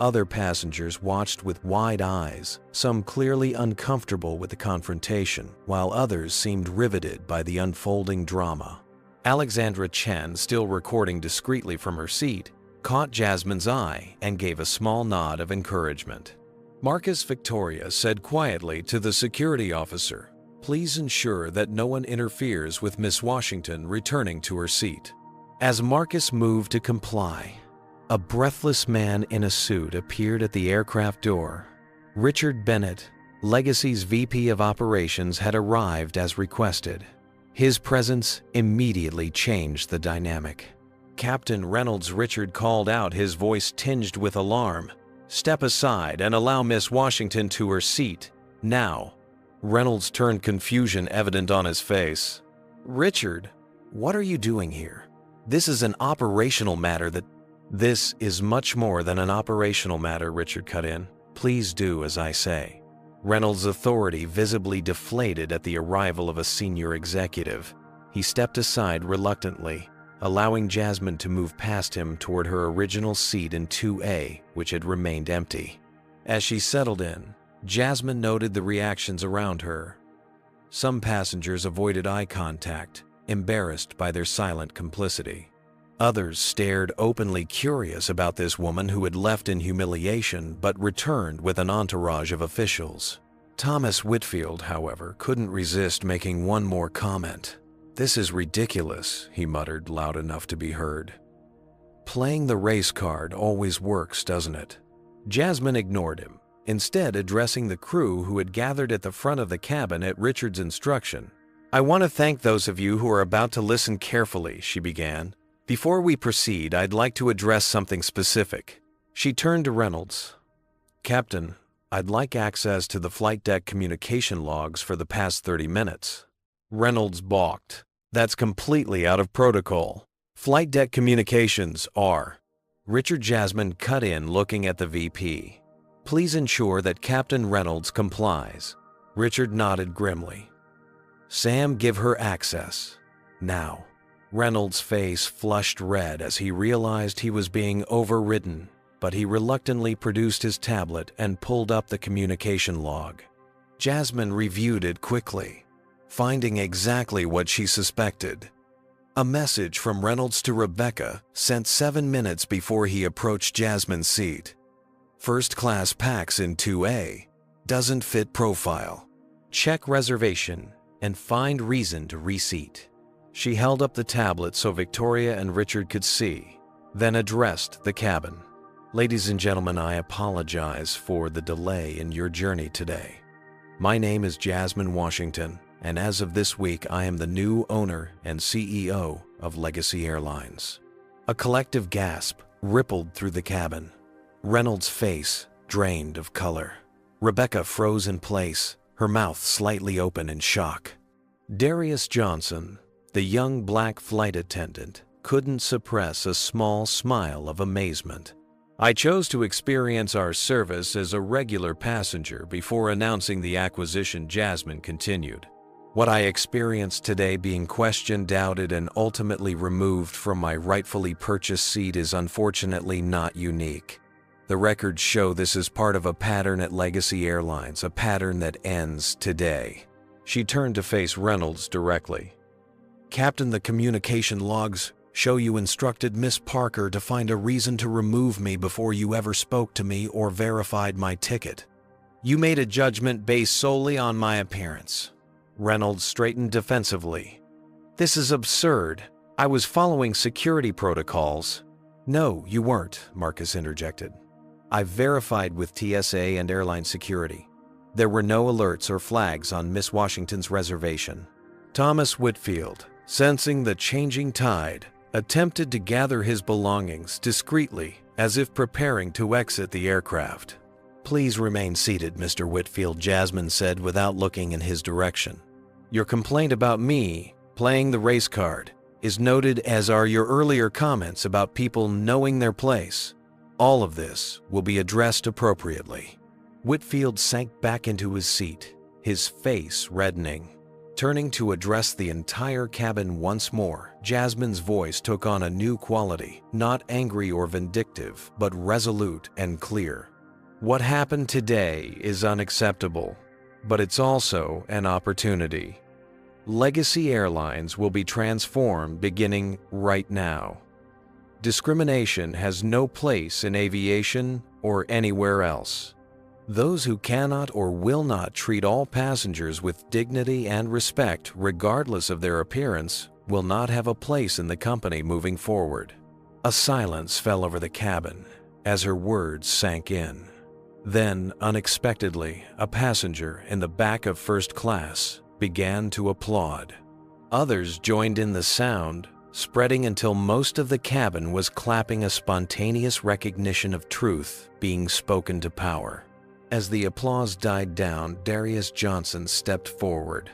Other passengers watched with wide eyes, some clearly uncomfortable with the confrontation, while others seemed riveted by the unfolding drama. Alexandra Chen, still recording discreetly from her seat, caught Jasmine's eye and gave a small nod of encouragement. Marcus Victoria said quietly to the security officer, "Please ensure that no one interferes with Miss Washington returning to her seat." As Marcus moved to comply, a breathless man in a suit appeared at the aircraft door. Richard Bennett, Legacy's VP of Operations, had arrived as requested. His presence immediately changed the dynamic. "Captain Reynolds," Richard called out, his voice tinged with alarm. "Step aside and allow Miss Washington to her seat, now." Reynolds turned, confusion evident on his face. "Richard, what are you doing here? This is an operational matter that—" "This is much more than an operational matter," Richard cut in. "Please do as I say." Reynolds' authority visibly deflated at the arrival of a senior executive. He stepped aside reluctantly, allowing Jasmine to move past him toward her original seat in 2A, which had remained empty. As she settled in, Jasmine noted the reactions around her. Some passengers avoided eye contact, embarrassed by their silent complicity. Others stared, openly curious about this woman who had left in humiliation but returned with an entourage of officials. Thomas Whitfield, however, couldn't resist making one more comment. "This is ridiculous," he muttered, loud enough to be heard. "Playing the race card always works, doesn't it?" Jasmine ignored him, instead addressing the crew who had gathered at the front of the cabin at Richard's instruction. "I want to thank those of you who are about to listen carefully," she began. "Before we proceed, I'd like to address something specific." She turned to Reynolds. "Captain, I'd like access to the flight deck communication logs for the past 30 minutes. Reynolds balked. That's completely out of protocol. Flight deck communications are. Richard Jasmine cut in, looking at the VP. Please ensure that Captain Reynolds complies. Richard nodded grimly. Sam, give her access. Now. Reynolds' face flushed red as he realized he was being overridden, but he reluctantly produced his tablet and pulled up the communication log. Jasmine reviewed it quickly, finding exactly what she suspected. A message from Reynolds to Rebecca sent 7 minutes before he approached Jasmine's seat. First class packs in 2A. Doesn't fit profile. Check reservation and find reason to reseat. She held up the tablet so Victoria and Richard could see, then addressed the cabin. Ladies and gentlemen, I apologize for the delay in your journey today. My name is Jasmine Washington, and as of this week, I am the new owner and CEO of Legacy Airlines. A collective gasp rippled through the cabin. Reynolds' face drained of color. Rebecca froze in place, her mouth slightly open in shock. Darius Johnson, the young black flight attendant, couldn't suppress a small smile of amazement. I chose to experience our service as a regular passenger before announcing the acquisition, Jasmine continued. What I experienced today, being questioned, doubted, and ultimately removed from my rightfully purchased seat, is unfortunately not unique. The records show this is part of a pattern at Legacy Airlines, a pattern that ends today. She turned to face Reynolds directly. Captain, the communication logs show you instructed Miss Parker to find a reason to remove me before you ever spoke to me or verified my ticket. You made a judgment based solely on my appearance. Reynolds straightened defensively. This is absurd. I was following security protocols. No, you weren't, Marcus interjected. I verified with TSA and airline security. There were no alerts or flags on Miss Washington's reservation. Thomas Whitfield, sensing the changing tide, attempted to gather his belongings discreetly, as if preparing to exit the aircraft. Please remain seated, Mr. Whitfield, Jasmine said without looking in his direction. Your complaint about me playing the race card is noted, as are your earlier comments about people knowing their place. All of this will be addressed appropriately. Whitfield sank back into his seat, his face reddening. Turning to address the entire cabin once more, Jasmine's voice took on a new quality, not angry or vindictive, but resolute and clear. What happened today is unacceptable, but it's also an opportunity. Legacy Airlines will be transformed beginning right now. Discrimination has no place in aviation or anywhere else. Those who cannot or will not treat all passengers with dignity and respect, regardless of their appearance, will not have a place in the company moving forward. A silence fell over the cabin as her words sank in. Then, unexpectedly, a passenger in the back of first class began to applaud. Others joined in the sound, spreading until most of the cabin was clapping, a spontaneous recognition of truth being spoken to power. As the applause died down, Darius Johnson stepped forward.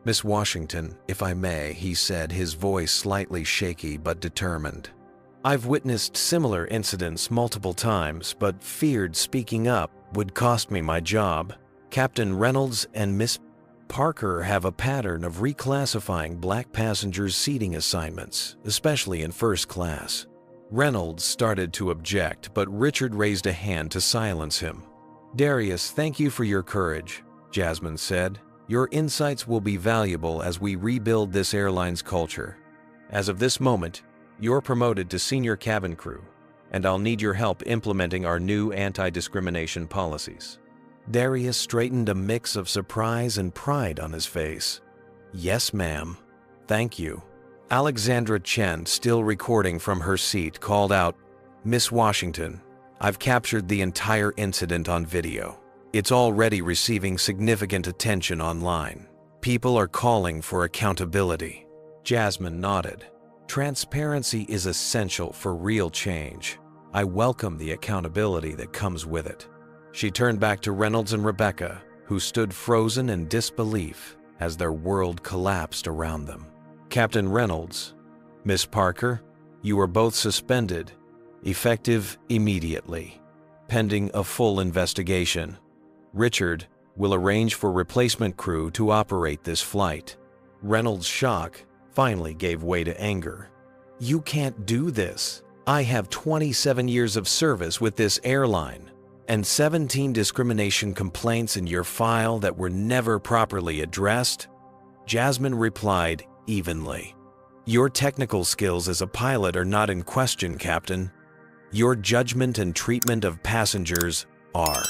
Miss Washington, if I may, he said, his voice slightly shaky but determined. I've witnessed similar incidents multiple times, but feared speaking up would cost me my job. Captain Reynolds and Miss Parker have a pattern of reclassifying black passengers' seating assignments, especially in first class. Reynolds started to object, but Richard raised a hand to silence him. Darius, thank you for your courage, Jasmine said. Your insights will be valuable as we rebuild this airline's culture. As of this moment, you're promoted to senior cabin crew, and I'll need your help implementing our new anti-discrimination policies. Darius straightened, a mix of surprise and pride on his face. Yes, ma'am. Thank you. Alexandra Chen, still recording from her seat, called out, Miss Washington, I've captured the entire incident on video. It's already receiving significant attention online. People are calling for accountability. Jasmine nodded. Transparency is essential for real change. I welcome the accountability that comes with it. She turned back to Reynolds and Rebecca, who stood frozen in disbelief as their world collapsed around them. Captain Reynolds, Miss Parker, you are both suspended, effective immediately, pending a full investigation. Richard will arrange for replacement crew to operate this flight. Reynolds' shock finally gave way to anger. You can't do this. I have 27 years of service with this airline and 17 discrimination complaints in your file that were never properly addressed. Jasmine replied evenly. Your technical skills as a pilot are not in question, Captain. Your judgment and treatment of passengers are.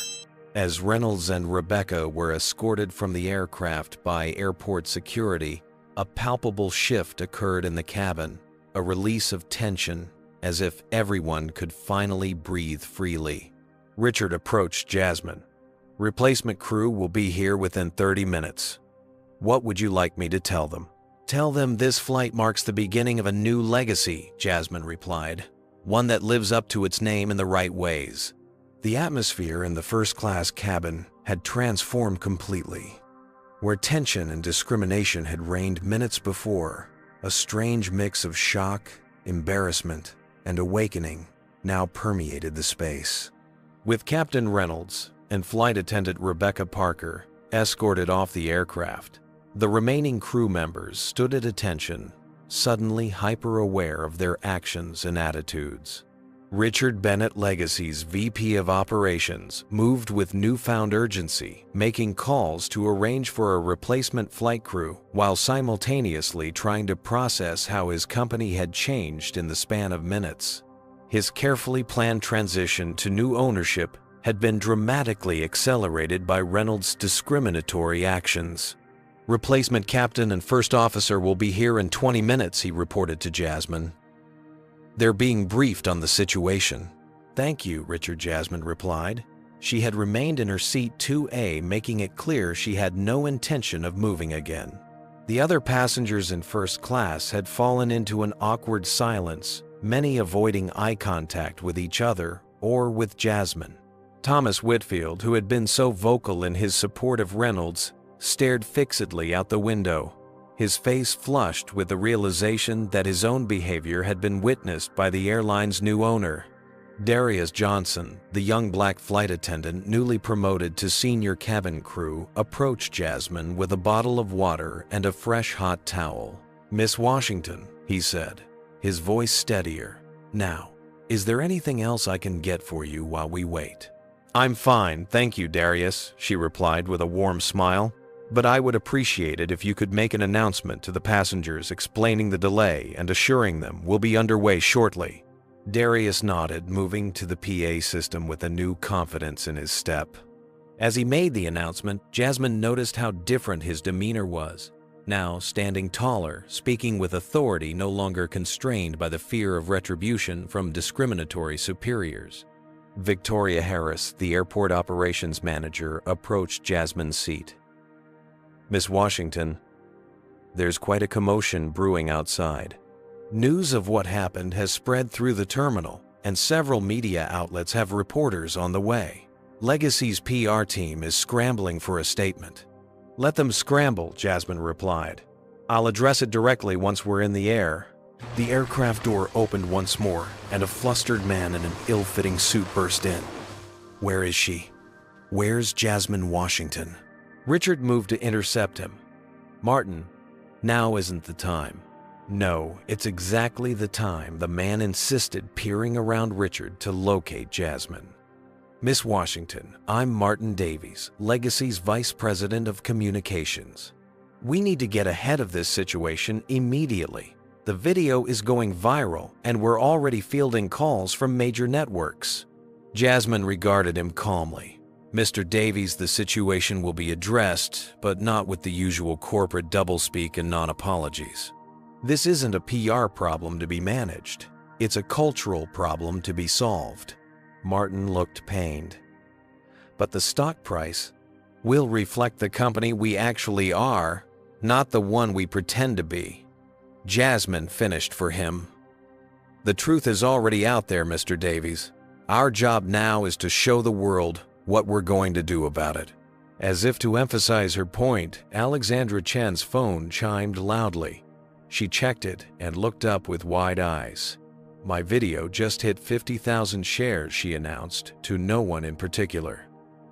As Reynolds and Rebecca were escorted from the aircraft by airport security, a palpable shift occurred in the cabin, a release of tension, as if everyone could finally breathe freely. Richard approached Jasmine. Replacement crew will be here within 30 minutes. What would you like me to tell them? Tell them this flight marks the beginning of a new legacy, Jasmine replied, one that lives up to its name in the right ways. The atmosphere in the first-class cabin had transformed completely. Where tension and discrimination had reigned minutes before, a strange mix of shock, embarrassment, and awakening now permeated the space. With Captain Reynolds and flight attendant Rebecca Parker escorted off the aircraft, the remaining crew members stood at attention, suddenly hyper-aware of their actions and attitudes. Richard Bennett Legacy's VP of Operations moved with newfound urgency, making calls to arrange for a replacement flight crew while simultaneously trying to process how his company had changed in the span of minutes. His carefully planned transition to new ownership had been dramatically accelerated by Reynolds' discriminatory actions. Replacement captain and first officer will be here in 20 minutes, he reported to Jasmine. They're being briefed on the situation. Thank you, Richard, Jasmine replied. She had remained in her seat 2A, making it clear she had no intention of moving again. The other passengers in first class had fallen into an awkward silence, many avoiding eye contact with each other or with Jasmine. Thomas Whitfield, who had been so vocal in his support of Reynolds, stared fixedly out the window, his face flushed with the realization that his own behavior had been witnessed by the airline's new owner. Darius Johnson, the young black flight attendant newly promoted to senior cabin crew, approached Jasmine with a bottle of water and a fresh hot towel. Miss Washington, he said, his voice steadier. Now, is there anything else I can get for you while we wait? I'm fine, thank you, Darius, she replied with a warm smile. But I would appreciate it if you could make an announcement to the passengers explaining the delay and assuring them we'll be underway shortly. Darius nodded, moving to the PA system with a new confidence in his step. As he made the announcement, Jasmine noticed how different his demeanor was. Now standing taller, speaking with authority, no longer constrained by the fear of retribution from discriminatory superiors. Victoria Harris, the airport operations manager, approached Jasmine's seat. Miss Washington, there's quite a commotion brewing outside. News of what happened has spread through the terminal, and several media outlets have reporters on the way. Legacy's PR team is scrambling for a statement. Let them scramble, Jasmine replied. I'll address it directly once we're in the air. The aircraft door opened once more, and a flustered man in an ill-fitting suit burst in. Where is she? Where's Jasmine Washington? Richard moved to intercept him. Martin, now isn't the time. No, it's exactly the time, the man insisted, peering around Richard to locate Jasmine. Miss Washington, I'm Martin Davies, Legacy's Vice President of Communications. We need to get ahead of this situation immediately. The video is going viral, and we're already fielding calls from major networks. Jasmine regarded him calmly. Mr. Davies, the situation will be addressed, but not with the usual corporate doublespeak and non-apologies. This isn't a PR problem to be managed. It's a cultural problem to be solved. Martin looked pained. But the stock price will reflect the company we actually are, not the one we pretend to be. Jasmine finished for him. The truth is already out there, Mr. Davies. Our job now is to show the world what we're going to do about it." As if to emphasize her point, Alexandra Chen's phone chimed loudly. She checked it and looked up with wide eyes. "My video just hit 50,000 shares," she announced, to no one in particular.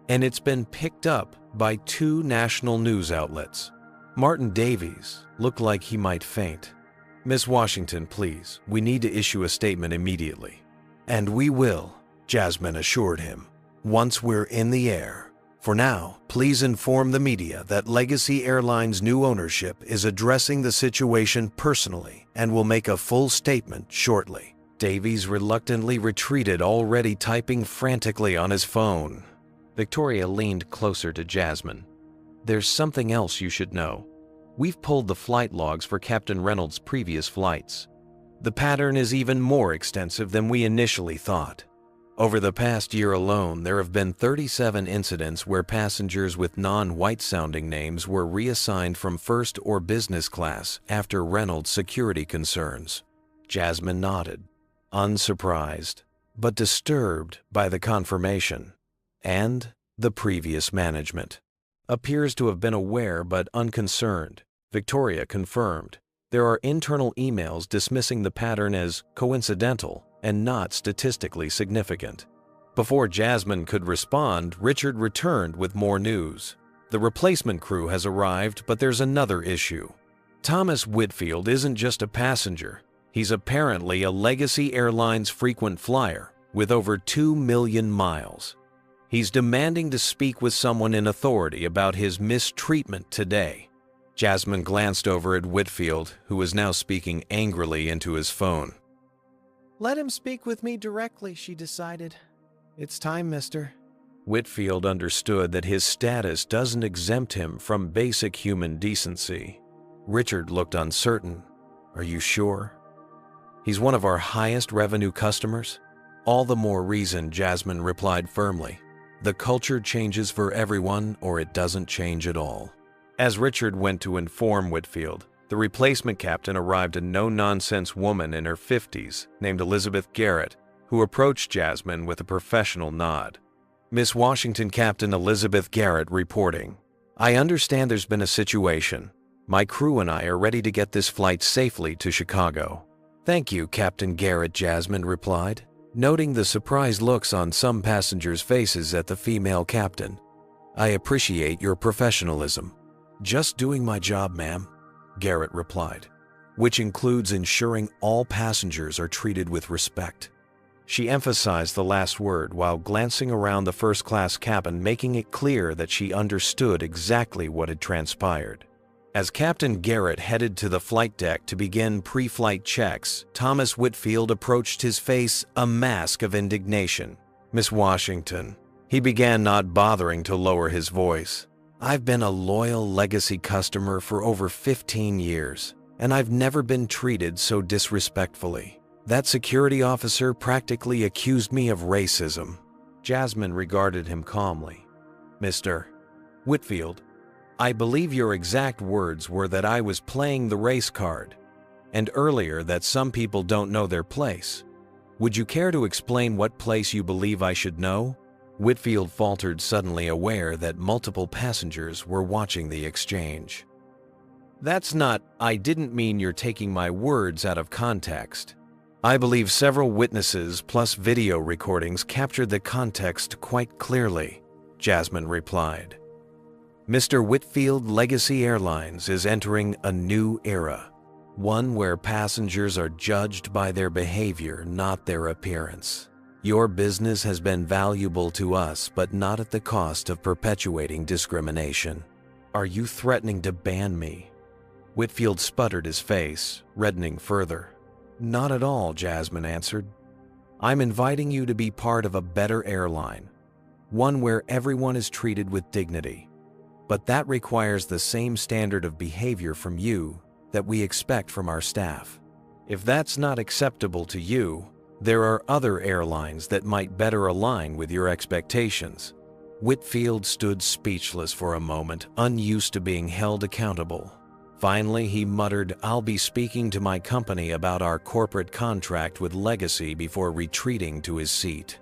"And it's been picked up by 2 national news outlets." Martin Davies looked like he might faint. "Miss Washington, please, we need to issue a statement immediately." "And we will," Jasmine assured him, "once we're in the air. For now, please inform the media that Legacy Airlines' new ownership is addressing the situation personally and will make a full statement shortly." Davies reluctantly retreated, already typing frantically on his phone. Victoria leaned closer to Jasmine. "There's something else you should know. We've pulled the flight logs for Captain Reynolds' previous flights. The pattern is even more extensive than we initially thought. Over the past year alone, there have been 37 incidents where passengers with non-white sounding names were reassigned from first or business class after Reynolds' security concerns." Jasmine nodded, unsurprised, but disturbed by the confirmation. "And the previous management appears to have been aware but unconcerned," Victoria confirmed. "There are internal emails dismissing the pattern as coincidental and not statistically significant." Before Jasmine could respond, Richard returned with more news. "The replacement crew has arrived, but there's another issue. Thomas Whitfield isn't just a passenger. He's apparently a Legacy Airlines frequent flyer with over 2 million miles. He's demanding to speak with someone in authority about his mistreatment today." Jasmine glanced over at Whitfield, who was now speaking angrily into his phone. "Let him speak with me directly," she decided. "It's time, mister." Whitfield understood that his status doesn't exempt him from basic human decency. Richard looked uncertain. "Are you sure?" "He's one of our highest revenue customers." "All the more reason," Jasmine replied firmly. "The culture changes for everyone, or it doesn't change at all." As Richard went to inform Whitfield, the replacement captain arrived, a no-nonsense woman in her 50s named Elizabeth Garrett, who approached Jasmine with a professional nod. "Miss Washington, Captain Elizabeth Garrett reporting. I understand there's been a situation. My crew and I are ready to get this flight safely to Chicago." "Thank you, Captain Garrett," Jasmine replied, noting the surprised looks on some passengers' faces at the female captain. "I appreciate your professionalism." "Just doing my job, ma'am," Garrett replied, "which includes ensuring all passengers are treated with respect." She emphasized the last word while glancing around the first-class cabin, making it clear that she understood exactly what had transpired. As Captain Garrett headed to the flight deck to begin pre-flight checks, Thomas Whitfield approached, his face a mask of indignation. "Miss Washington," he began, not bothering to lower his voice, "I've been a loyal Legacy customer for over 15 years, and I've never been treated so disrespectfully. That security officer practically accused me of racism." Jasmine regarded him calmly. "Mr. Whitfield, I believe your exact words were that I was playing the race card, and earlier that some people don't know their place. Would you care to explain what place you believe I should know?" Whitfield faltered, suddenly aware that multiple passengers were watching the exchange. I didn't mean you're taking my words out of context. I believe several witnesses plus video recordings captured the context quite clearly," Jasmine replied. "Mr. Whitfield, Legacy Airlines is entering a new era, one where passengers are judged by their behavior, not their appearance. Your business has been valuable to us, but not at the cost of perpetuating discrimination." "Are you threatening to ban me?" Whitfield sputtered, his face reddening further. "Not at all," Jasmine answered. "I'm inviting you to be part of a better airline, one where everyone is treated with dignity. But that requires the same standard of behavior from you that we expect from our staff. If that's not acceptable to you, there are other airlines that might better align with your expectations." Whitfield stood speechless for a moment, unused to being held accountable. Finally, he muttered, "I'll be speaking to my company about our corporate contract with Legacy," before retreating to his seat.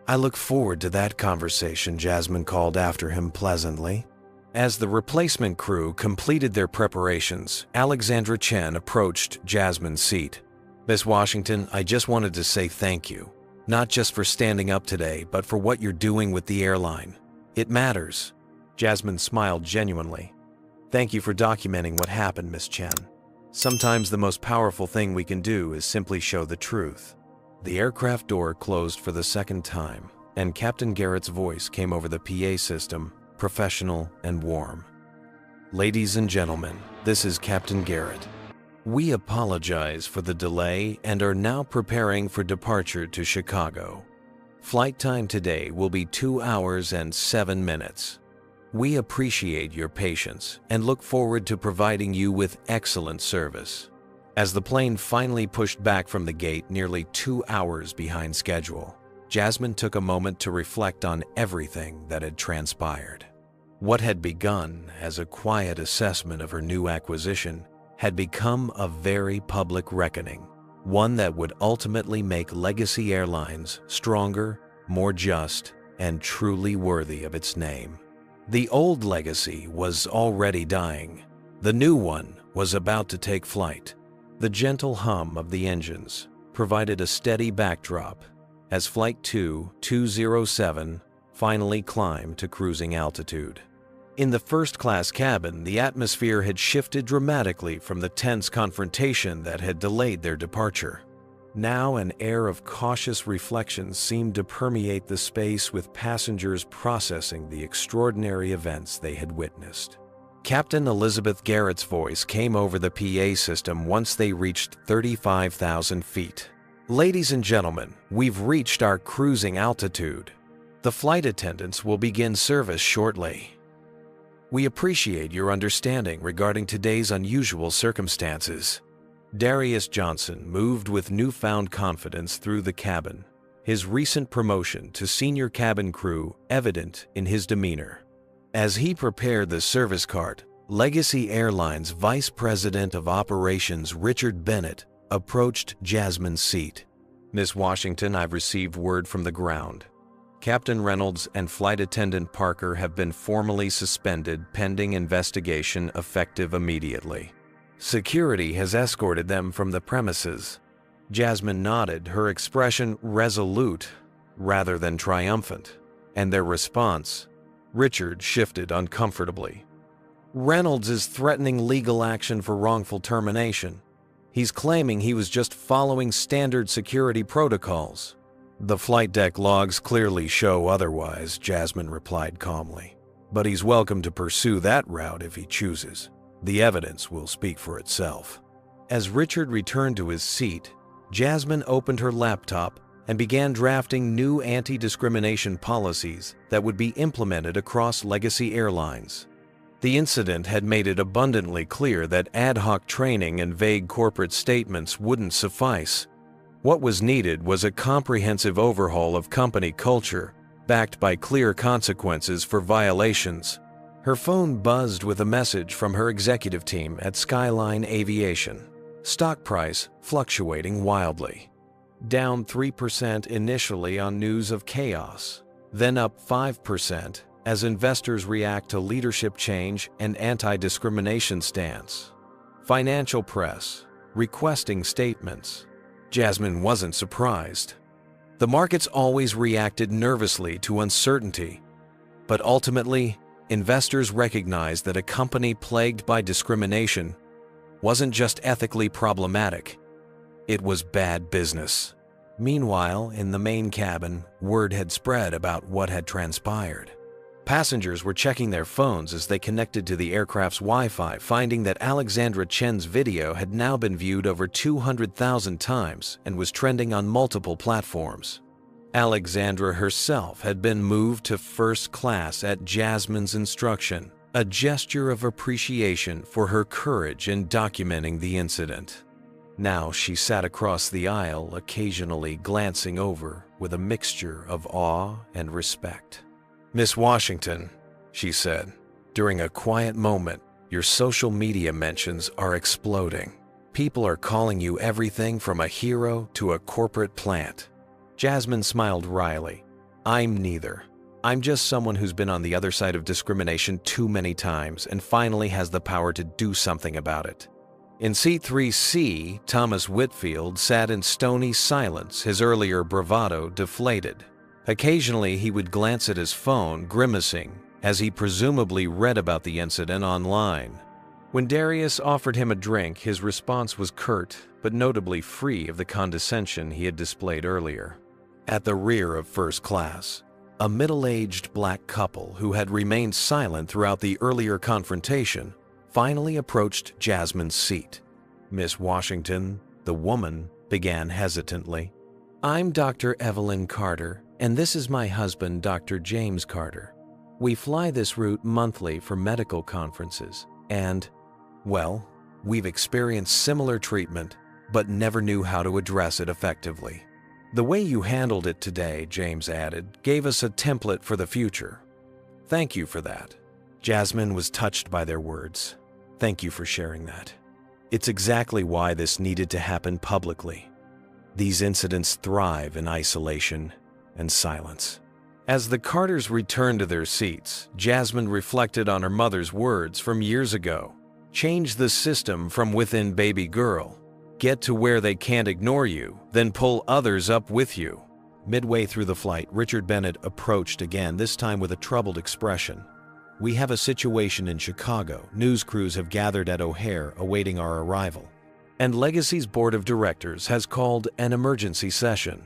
I look forward to that conversation, Jasmine called after him pleasantly. As the replacement crew completed their preparations, Alexandra Chen approached Jasmine's seat. Miss Washington, I just wanted to say thank you. Not just for standing up today, but for what you're doing with the airline. It matters. Jasmine smiled genuinely. Thank you for documenting what happened, Miss Chen. Sometimes the most powerful thing we can do is simply show the truth. The aircraft door closed for the second time, and Captain Garrett's voice came over the PA system, professional and warm. Ladies and gentlemen, this is Captain Garrett. We apologize for the delay and are now preparing for departure to Chicago. Flight time today will be 2 hours and 7 minutes. We appreciate your patience and look forward to providing you with excellent service. As the plane finally pushed back from the gate nearly 2 hours behind schedule, Jasmine took a moment to reflect on everything that had transpired. What had begun as a quiet assessment of her new acquisition had become a very public reckoning, one that would ultimately make Legacy Airlines stronger, more just, and truly worthy of its name. The old Legacy was already dying. The new one was about to take flight. The gentle hum of the engines provided a steady backdrop as Flight 207 finally climbed to cruising altitude. In the first-class cabin, the atmosphere had shifted dramatically from the tense confrontation that had delayed their departure. Now an air of cautious reflection seemed to permeate the space, with passengers processing the extraordinary events they had witnessed. Captain Elizabeth Garrett's voice came over the PA system once they reached 35,000 feet. Ladies and gentlemen, we've reached our cruising altitude. The flight attendants will begin service shortly. We appreciate your understanding regarding today's unusual circumstances. Darius Johnson moved with newfound confidence through the cabin, his recent promotion to senior cabin crew evident in his demeanor. As he prepared the service cart, Legacy Airlines Vice President of Operations Richard Bennett approached Jasmine's seat. Miss Washington, I've received word from the ground. Captain Reynolds and Flight Attendant Parker have been formally suspended pending investigation effective immediately. Security has escorted them from the premises. Jasmine nodded, her expression resolute rather than triumphant, and their response, Richard shifted uncomfortably. Reynolds is threatening legal action for wrongful termination. He's claiming he was just following standard security protocols. The flight deck logs clearly show otherwise, Jasmine replied calmly. But he's welcome to pursue that route if he chooses. The evidence will speak for itself. As Richard returned to his seat, Jasmine opened her laptop and began drafting new anti-discrimination policies that would be implemented across Legacy Airlines. The incident had made it abundantly clear that ad hoc training and vague corporate statements wouldn't suffice. What was needed was a comprehensive overhaul of company culture, backed by clear consequences for violations. Her phone buzzed with a message from her executive team at Skyline Aviation. Stock price fluctuating wildly. Down 3% initially on news of chaos, then up 5% as investors react to leadership change and anti-discrimination stance. Financial press requesting statements. Jasmine wasn't surprised. The markets always reacted nervously to uncertainty, but ultimately, investors recognized that a company plagued by discrimination wasn't just ethically problematic, it was bad business. Meanwhile, in the main cabin, word had spread about what had transpired. Passengers were checking their phones as they connected to the aircraft's Wi-Fi, finding that Alexandra Chen's video had now been viewed over 200,000 times and was trending on multiple platforms. Alexandra herself had been moved to first class at Jasmine's instruction, a gesture of appreciation for her courage in documenting the incident. Now she sat across the aisle, occasionally glancing over with a mixture of awe and respect. Miss Washington, she said, during a quiet moment, your social media mentions are exploding. People are calling you everything from a hero to a corporate plant. Jasmine smiled wryly. I'm neither. I'm just someone who's been on the other side of discrimination too many times and finally has the power to do something about it. In Seat 3C, Thomas Whitfield sat in stony silence, his earlier bravado deflated. Occasionally, he would glance at his phone, grimacing, as he presumably read about the incident online. When Darius offered him a drink, his response was curt, but notably free of the condescension he had displayed earlier. At the rear of first class, a middle-aged black couple who had remained silent throughout the earlier confrontation finally approached Jasmine's seat. Miss Washington, the woman, began hesitantly. "I'm Dr. Evelyn Carter, and this is my husband, Dr. James Carter. We fly this route monthly for medical conferences, and, well, we've experienced similar treatment, but never knew how to address it effectively. The way you handled it today," James added, "gave us a template for the future. Thank you for that." Jasmine was touched by their words. "Thank you for sharing that. It's exactly why this needed to happen publicly. These incidents thrive in isolation and silence." As the Carters returned to their seats, Jasmine reflected on her mother's words from years ago. "Change the system from within, baby girl. Get to where they can't ignore you, then pull others up with you." Midway through the flight, Richard Bennett approached again, this time with a troubled expression. "We have a situation in Chicago. News crews have gathered at O'Hare awaiting our arrival, and Legacy's board of directors has called an emergency session."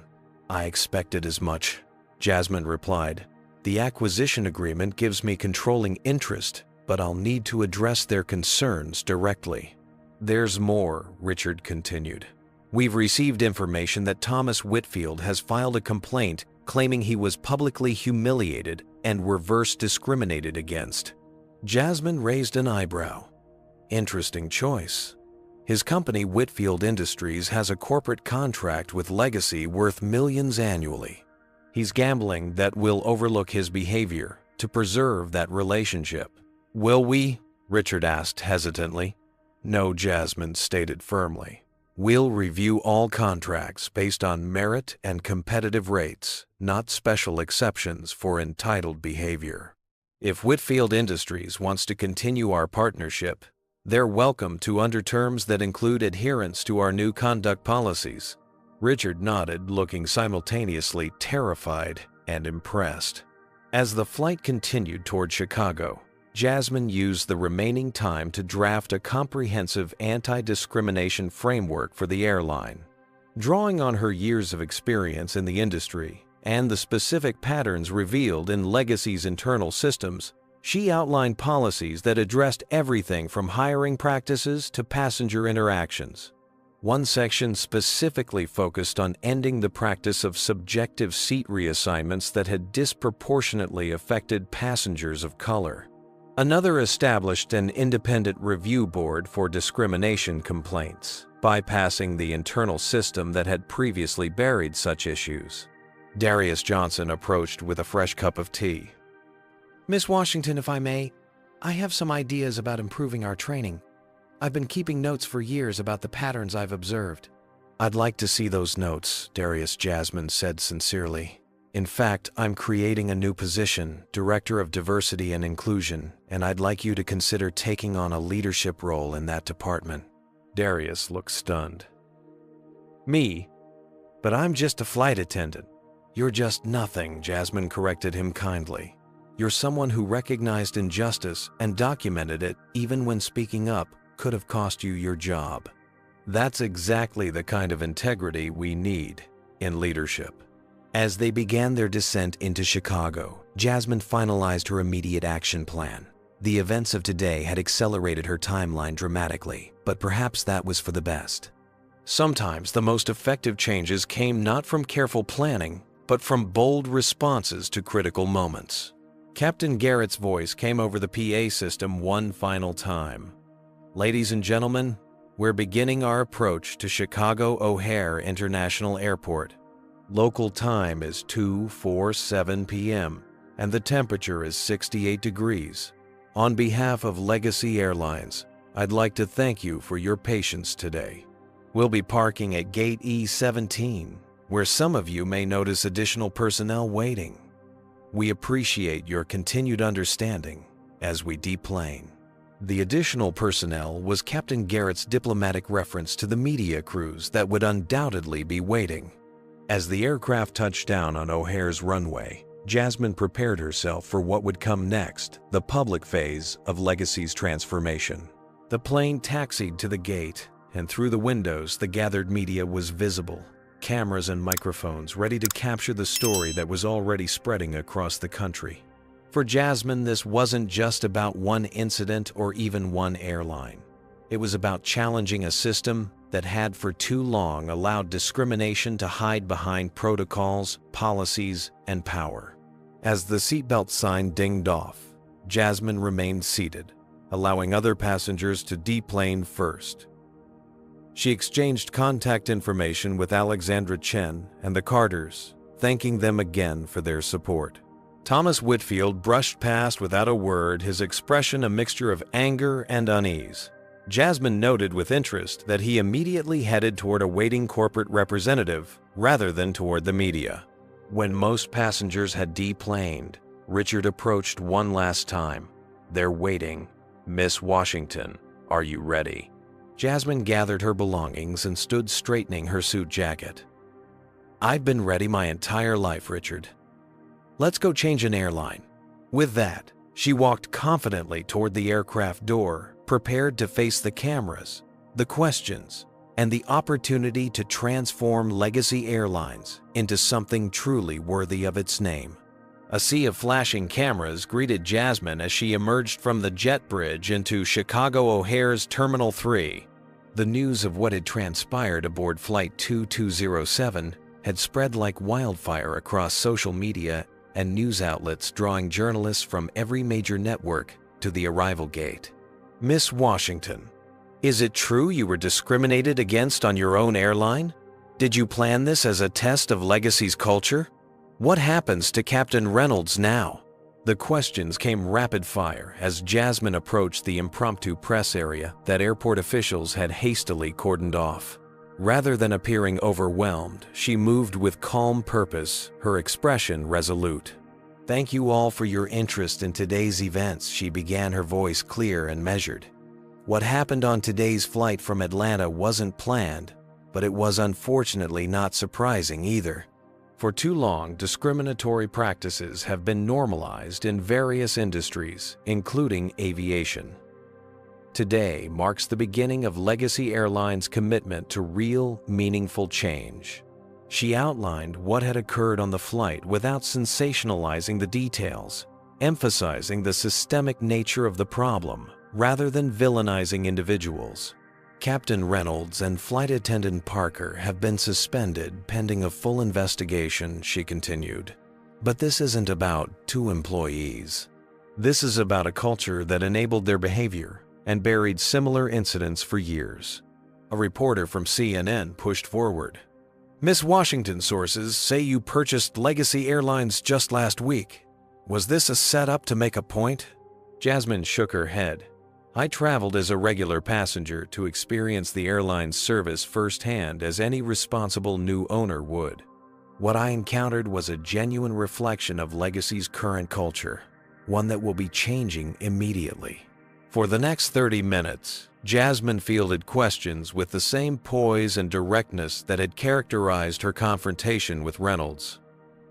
"I expected as much," Jasmine replied. "The acquisition agreement gives me controlling interest, but I'll need to address their concerns directly." "There's more," Richard continued. "We've received information that Thomas Whitfield has filed a complaint claiming he was publicly humiliated and reverse discriminated against." Jasmine raised an eyebrow. "Interesting choice. His company, Whitfield Industries, has a corporate contract with Legacy worth millions annually. He's gambling that we'll overlook his behavior to preserve that relationship." "Will we?" Richard asked hesitantly. "No," Jasmine stated firmly. "We'll review all contracts based on merit and competitive rates, not special exceptions for entitled behavior. If Whitfield Industries wants to continue our partnership, they're welcome to under terms that include adherence to our new conduct policies." Richard nodded, looking simultaneously terrified and impressed. As the flight continued toward Chicago, Jasmine used the remaining time to draft a comprehensive anti-discrimination framework for the airline. Drawing on her years of experience in the industry and the specific patterns revealed in Legacy's internal systems, she outlined policies that addressed everything from hiring practices to passenger interactions. One section specifically focused on ending the practice of subjective seat reassignments that had disproportionately affected passengers of color. Another established an independent review board for discrimination complaints, bypassing the internal system that had previously buried such issues. Darius Johnson approached with a fresh cup of tea. "Miss Washington, if I may, I have some ideas about improving our training. I've been keeping notes for years about the patterns I've observed." "I'd like to see those notes," Darius Jasmine said sincerely. "In fact, I'm creating a new position, Director of Diversity and Inclusion, and I'd like you to consider taking on a leadership role in that department." Darius looked stunned. "Me? But I'm just a flight attendant." "You're just nothing," Jasmine corrected him kindly. "You're someone who recognized injustice and documented it even when speaking up could have cost you your job. That's exactly the kind of integrity we need in leadership." As they began their descent into Chicago, Jasmine finalized her immediate action plan. The events of today had accelerated her timeline dramatically, but perhaps that was for the best. Sometimes the most effective changes came not from careful planning, but from bold responses to critical moments. Captain Garrett's voice came over the PA system one final time. "Ladies and gentlemen, we're beginning our approach to Chicago O'Hare International Airport. Local time is 2:47 p.m., and the temperature is 68 degrees. On behalf of Legacy Airlines, I'd like to thank you for your patience today. We'll be parking at Gate E17, where some of you may notice additional personnel waiting. We appreciate your continued understanding as we deplane. The additional personnel was Captain Garrett's diplomatic reference to the media crews that would undoubtedly be waiting. As the aircraft touched down on O'Hare's runway, Jasmine prepared herself for what would come next, the public phase of Legacy's transformation. The plane taxied to the gate, and through the windows the gathered media was visible, cameras and microphones ready to capture the story that was already spreading across the country. For Jasmine, this wasn't just about one incident or even one airline. It was about challenging a system that had for too long allowed discrimination to hide behind protocols, policies, and power. As the seatbelt sign dinged off, Jasmine remained seated, allowing other passengers to deplane first. She exchanged contact information with Alexandra Chen and the Carters, thanking them again for their support. Thomas Whitfield brushed past without a word, his expression a mixture of anger and unease. Jasmine noted with interest that he immediately headed toward a waiting corporate representative rather than toward the media. When most passengers had deplaned, Richard approached one last time. "They're waiting. Miss Washington, are you ready?" Jasmine gathered her belongings and stood straightening her suit jacket. "I've been ready my entire life, Richard. Let's go change an airline." With that, she walked confidently toward the aircraft door, prepared to face the cameras, the questions, and the opportunity to transform Legacy Airlines into something truly worthy of its name. A sea of flashing cameras greeted Jasmine as she emerged from the jet bridge into Chicago O'Hare's Terminal 3. The news of what had transpired aboard Flight 2207 had spread like wildfire across social media and news outlets, drawing journalists from every major network to the arrival gate. "Miss Washington, is it true you were discriminated against on your own airline? Did you plan this as a test of Legacy's culture? What happens to Captain Reynolds now?" The questions came rapid fire as Jasmine approached the impromptu press area that airport officials had hastily cordoned off. Rather than appearing overwhelmed, she moved with calm purpose, her expression resolute. "Thank you all for your interest in today's events," she began, her voice clear and measured. "What happened on today's flight from Atlanta wasn't planned, but it was unfortunately not surprising either. For too long, discriminatory practices have been normalized in various industries, including aviation. Today marks the beginning of Legacy Airlines' commitment to real, meaningful change." She outlined what had occurred on the flight without sensationalizing the details, emphasizing the systemic nature of the problem rather than villainizing individuals. "Captain Reynolds and Flight Attendant Parker have been suspended pending a full investigation," she continued. "But this isn't about two employees. This is about a culture that enabled their behavior and buried similar incidents for years." A reporter from CNN pushed forward. "Miss Washington, sources say you purchased Legacy Airlines just last week. Was this a setup to make a point?" Jasmine shook her head. "I traveled as a regular passenger to experience the airline's service firsthand as any responsible new owner would. What I encountered was a genuine reflection of Legacy's current culture, one that will be changing immediately." For the next 30 minutes, Jasmine fielded questions with the same poise and directness that had characterized her confrontation with Reynolds.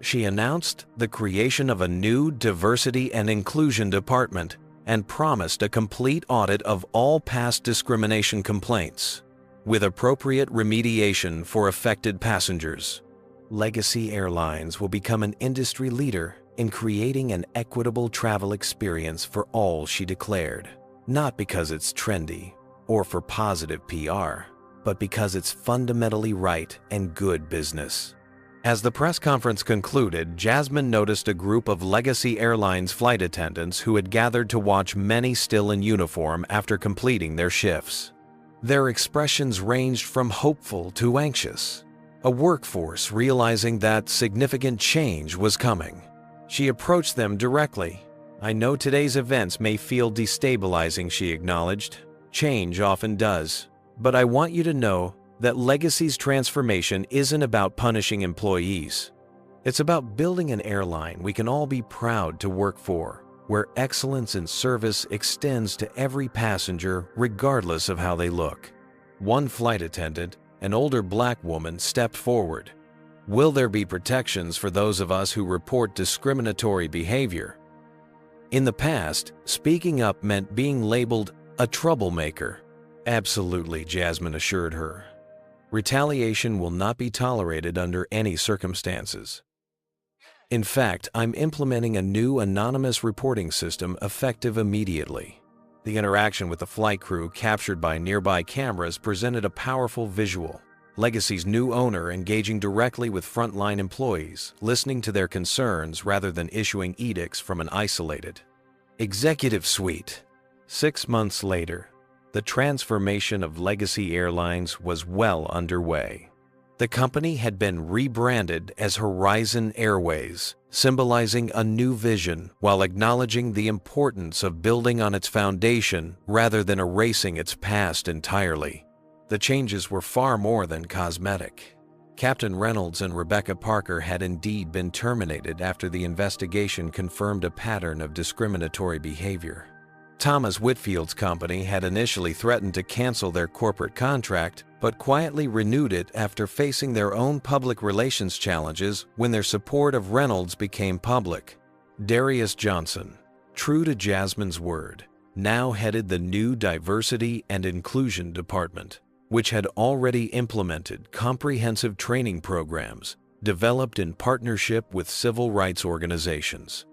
She announced the creation of a new diversity and inclusion department and promised a complete audit of all past discrimination complaints, with appropriate remediation for affected passengers. Legacy Airlines will become an industry leader in creating an equitable travel experience for all, she declared. Not because it's trendy or for positive PR, but because it's fundamentally right and good business. As the press conference concluded, Jasmine noticed a group of Legacy Airlines flight attendants who had gathered to watch, many still in uniform after completing their shifts. Their expressions ranged from hopeful to anxious, a workforce realizing that significant change was coming. She approached them directly. "I know today's events may feel destabilizing," she acknowledged. "Change often does. But I want you to know that Legacy's transformation isn't about punishing employees. It's about building an airline we can all be proud to work for, where excellence in service extends to every passenger regardless of how they look. One flight attendant, an older black woman, stepped forward. Will there be protections for those of us who report discriminatory behavior? In the past, speaking up meant being labeled a troublemaker. Absolutely, Jasmine assured her. Retaliation will not be tolerated under any circumstances. In fact, I'm implementing a new anonymous reporting system effective immediately. The interaction with the flight crew captured by nearby cameras presented a powerful visual. Legacy's new owner engaging directly with frontline employees, listening to their concerns rather than issuing edicts from an isolated executive suite. 6 months later, the transformation of Legacy Airlines was well underway. The company had been rebranded as Horizon Airways, symbolizing a new vision while acknowledging the importance of building on its foundation rather than erasing its past entirely. The changes were far more than cosmetic. Captain Reynolds and Rebecca Parker had indeed been terminated after the investigation confirmed a pattern of discriminatory behavior. Thomas Whitfield's company had initially threatened to cancel their corporate contract, but quietly renewed it after facing their own public relations challenges when their support of Reynolds became public. Darius Johnson, true to Jasmine's word, now headed the new Diversity and Inclusion Department, which had already implemented comprehensive training programs developed in partnership with civil rights organizations.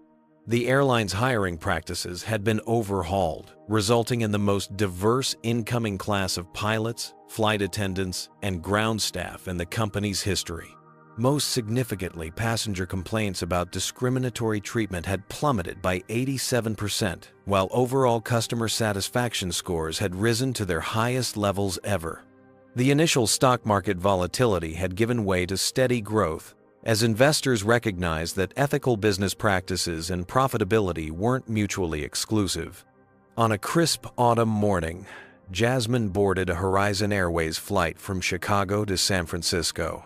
The airline's hiring practices had been overhauled, resulting in the most diverse incoming class of pilots, flight attendants, and ground staff in the company's history. Most significantly, passenger complaints about discriminatory treatment had plummeted by 87%, while overall customer satisfaction scores had risen to their highest levels ever. The initial stock market volatility had given way to steady growth, as investors recognized that ethical business practices and profitability weren't mutually exclusive. On a crisp autumn morning, Jasmine boarded a Horizon Airways flight from Chicago to San Francisco.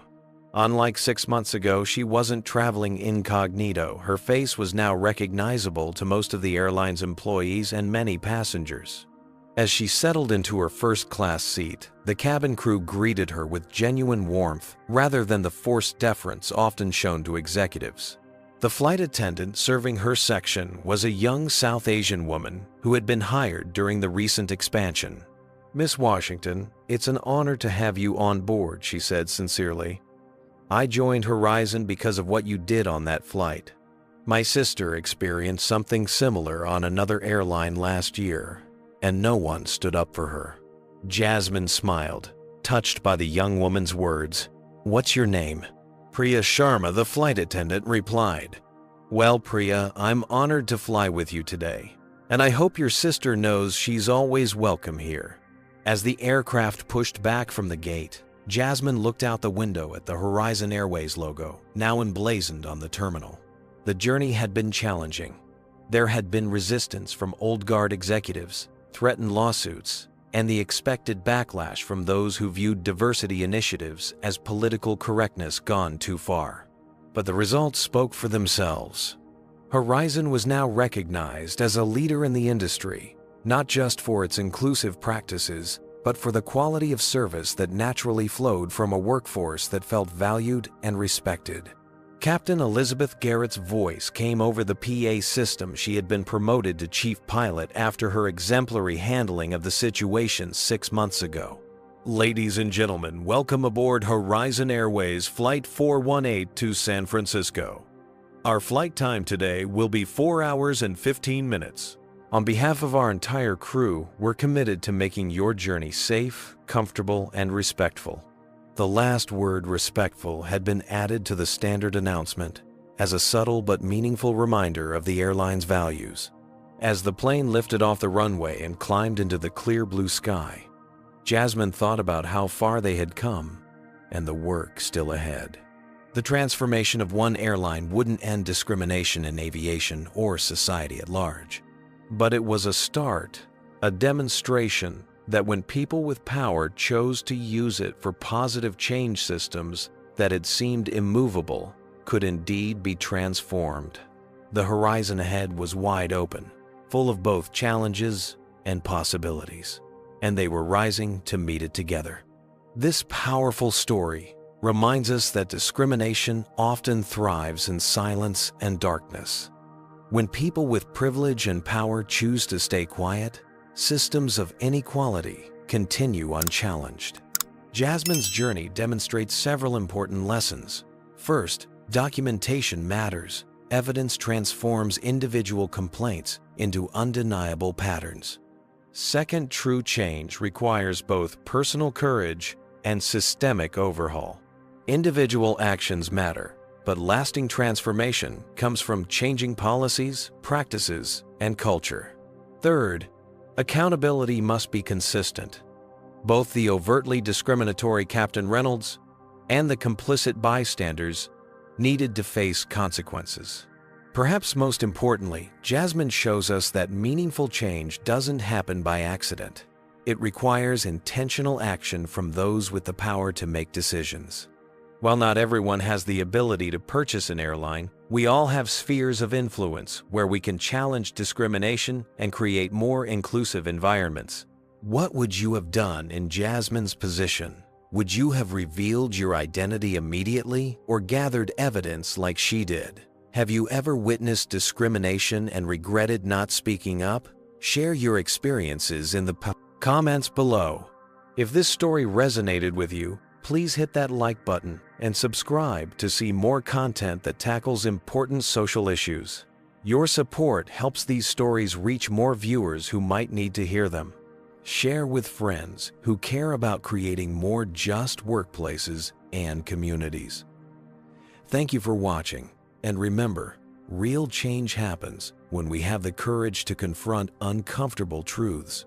Unlike 6 months ago, she wasn't traveling incognito. Her face was now recognizable to most of the airline's employees and many passengers. As she settled into her first-class seat, the cabin crew greeted her with genuine warmth rather than the forced deference often shown to executives. The flight attendant serving her section was a young South Asian woman who had been hired during the recent expansion. "Miss Washington, it's an honor to have you on board," she said sincerely. "I joined Horizon because of what you did on that flight. My sister experienced something similar on another airline last year, and no one stood up for her." Jasmine smiled, touched by the young woman's words. "What's your name?" "Priya Sharma," the flight attendant replied. "Well, Priya, I'm honored to fly with you today, and I hope your sister knows she's always welcome here." As the aircraft pushed back from the gate, Jasmine looked out the window at the Horizon Airways logo, now emblazoned on the terminal. The journey had been challenging. There had been resistance from old guard executives, threatened lawsuits, and the expected backlash from those who viewed diversity initiatives as political correctness gone too far. But the results spoke for themselves. Horizon was now recognized as a leader in the industry, not just for its inclusive practices, but for the quality of service that naturally flowed from a workforce that felt valued and respected. Captain Elizabeth Garrett's voice came over the PA system. She had been promoted to chief pilot after her exemplary handling of the situation 6 months ago. "Ladies and gentlemen, welcome aboard Horizon Airways Flight 418 to San Francisco. Our flight time today will be 4 hours and 15 minutes. On behalf of our entire crew, we're committed to making your journey safe, comfortable, and respectful." The last word, respectful, had been added to the standard announcement as a subtle but meaningful reminder of the airline's values. As the plane lifted off the runway and climbed into the clear blue sky, Jasmine thought about how far they had come and the work still ahead. The transformation of one airline wouldn't end discrimination in aviation or society at large. But it was a start, a demonstration that when people with power chose to use it for positive change, systems that had seemed immovable could indeed be transformed. The horizon ahead was wide open, full of both challenges and possibilities, and they were rising to meet it together. This powerful story reminds us that discrimination often thrives in silence and darkness. When people with privilege and power choose to stay quiet, systems of inequality continue unchallenged. Jasmine's journey demonstrates several important lessons. First, documentation matters. Evidence transforms individual complaints into undeniable patterns. Second, true change requires both personal courage and systemic overhaul. Individual actions matter, but lasting transformation comes from changing policies, practices, and culture. Third, accountability must be consistent. Both the overtly discriminatory Captain Reynolds and the complicit bystanders needed to face consequences. Perhaps most importantly, Jasmine shows us that meaningful change doesn't happen by accident. It requires intentional action from those with the power to make decisions. While not everyone has the ability to purchase an airline, we all have spheres of influence where we can challenge discrimination and create more inclusive environments. What would you have done in Jasmine's position? Would you have revealed your identity immediately or gathered evidence like she did? Have you ever witnessed discrimination and regretted not speaking up? Share your experiences in the comments below. If this story resonated with you, please hit that like button and subscribe to see more content that tackles important social issues. Your support helps these stories reach more viewers who might need to hear them. Share with friends who care about creating more just workplaces and communities. Thank you for watching, and remember, real change happens when we have the courage to confront uncomfortable truths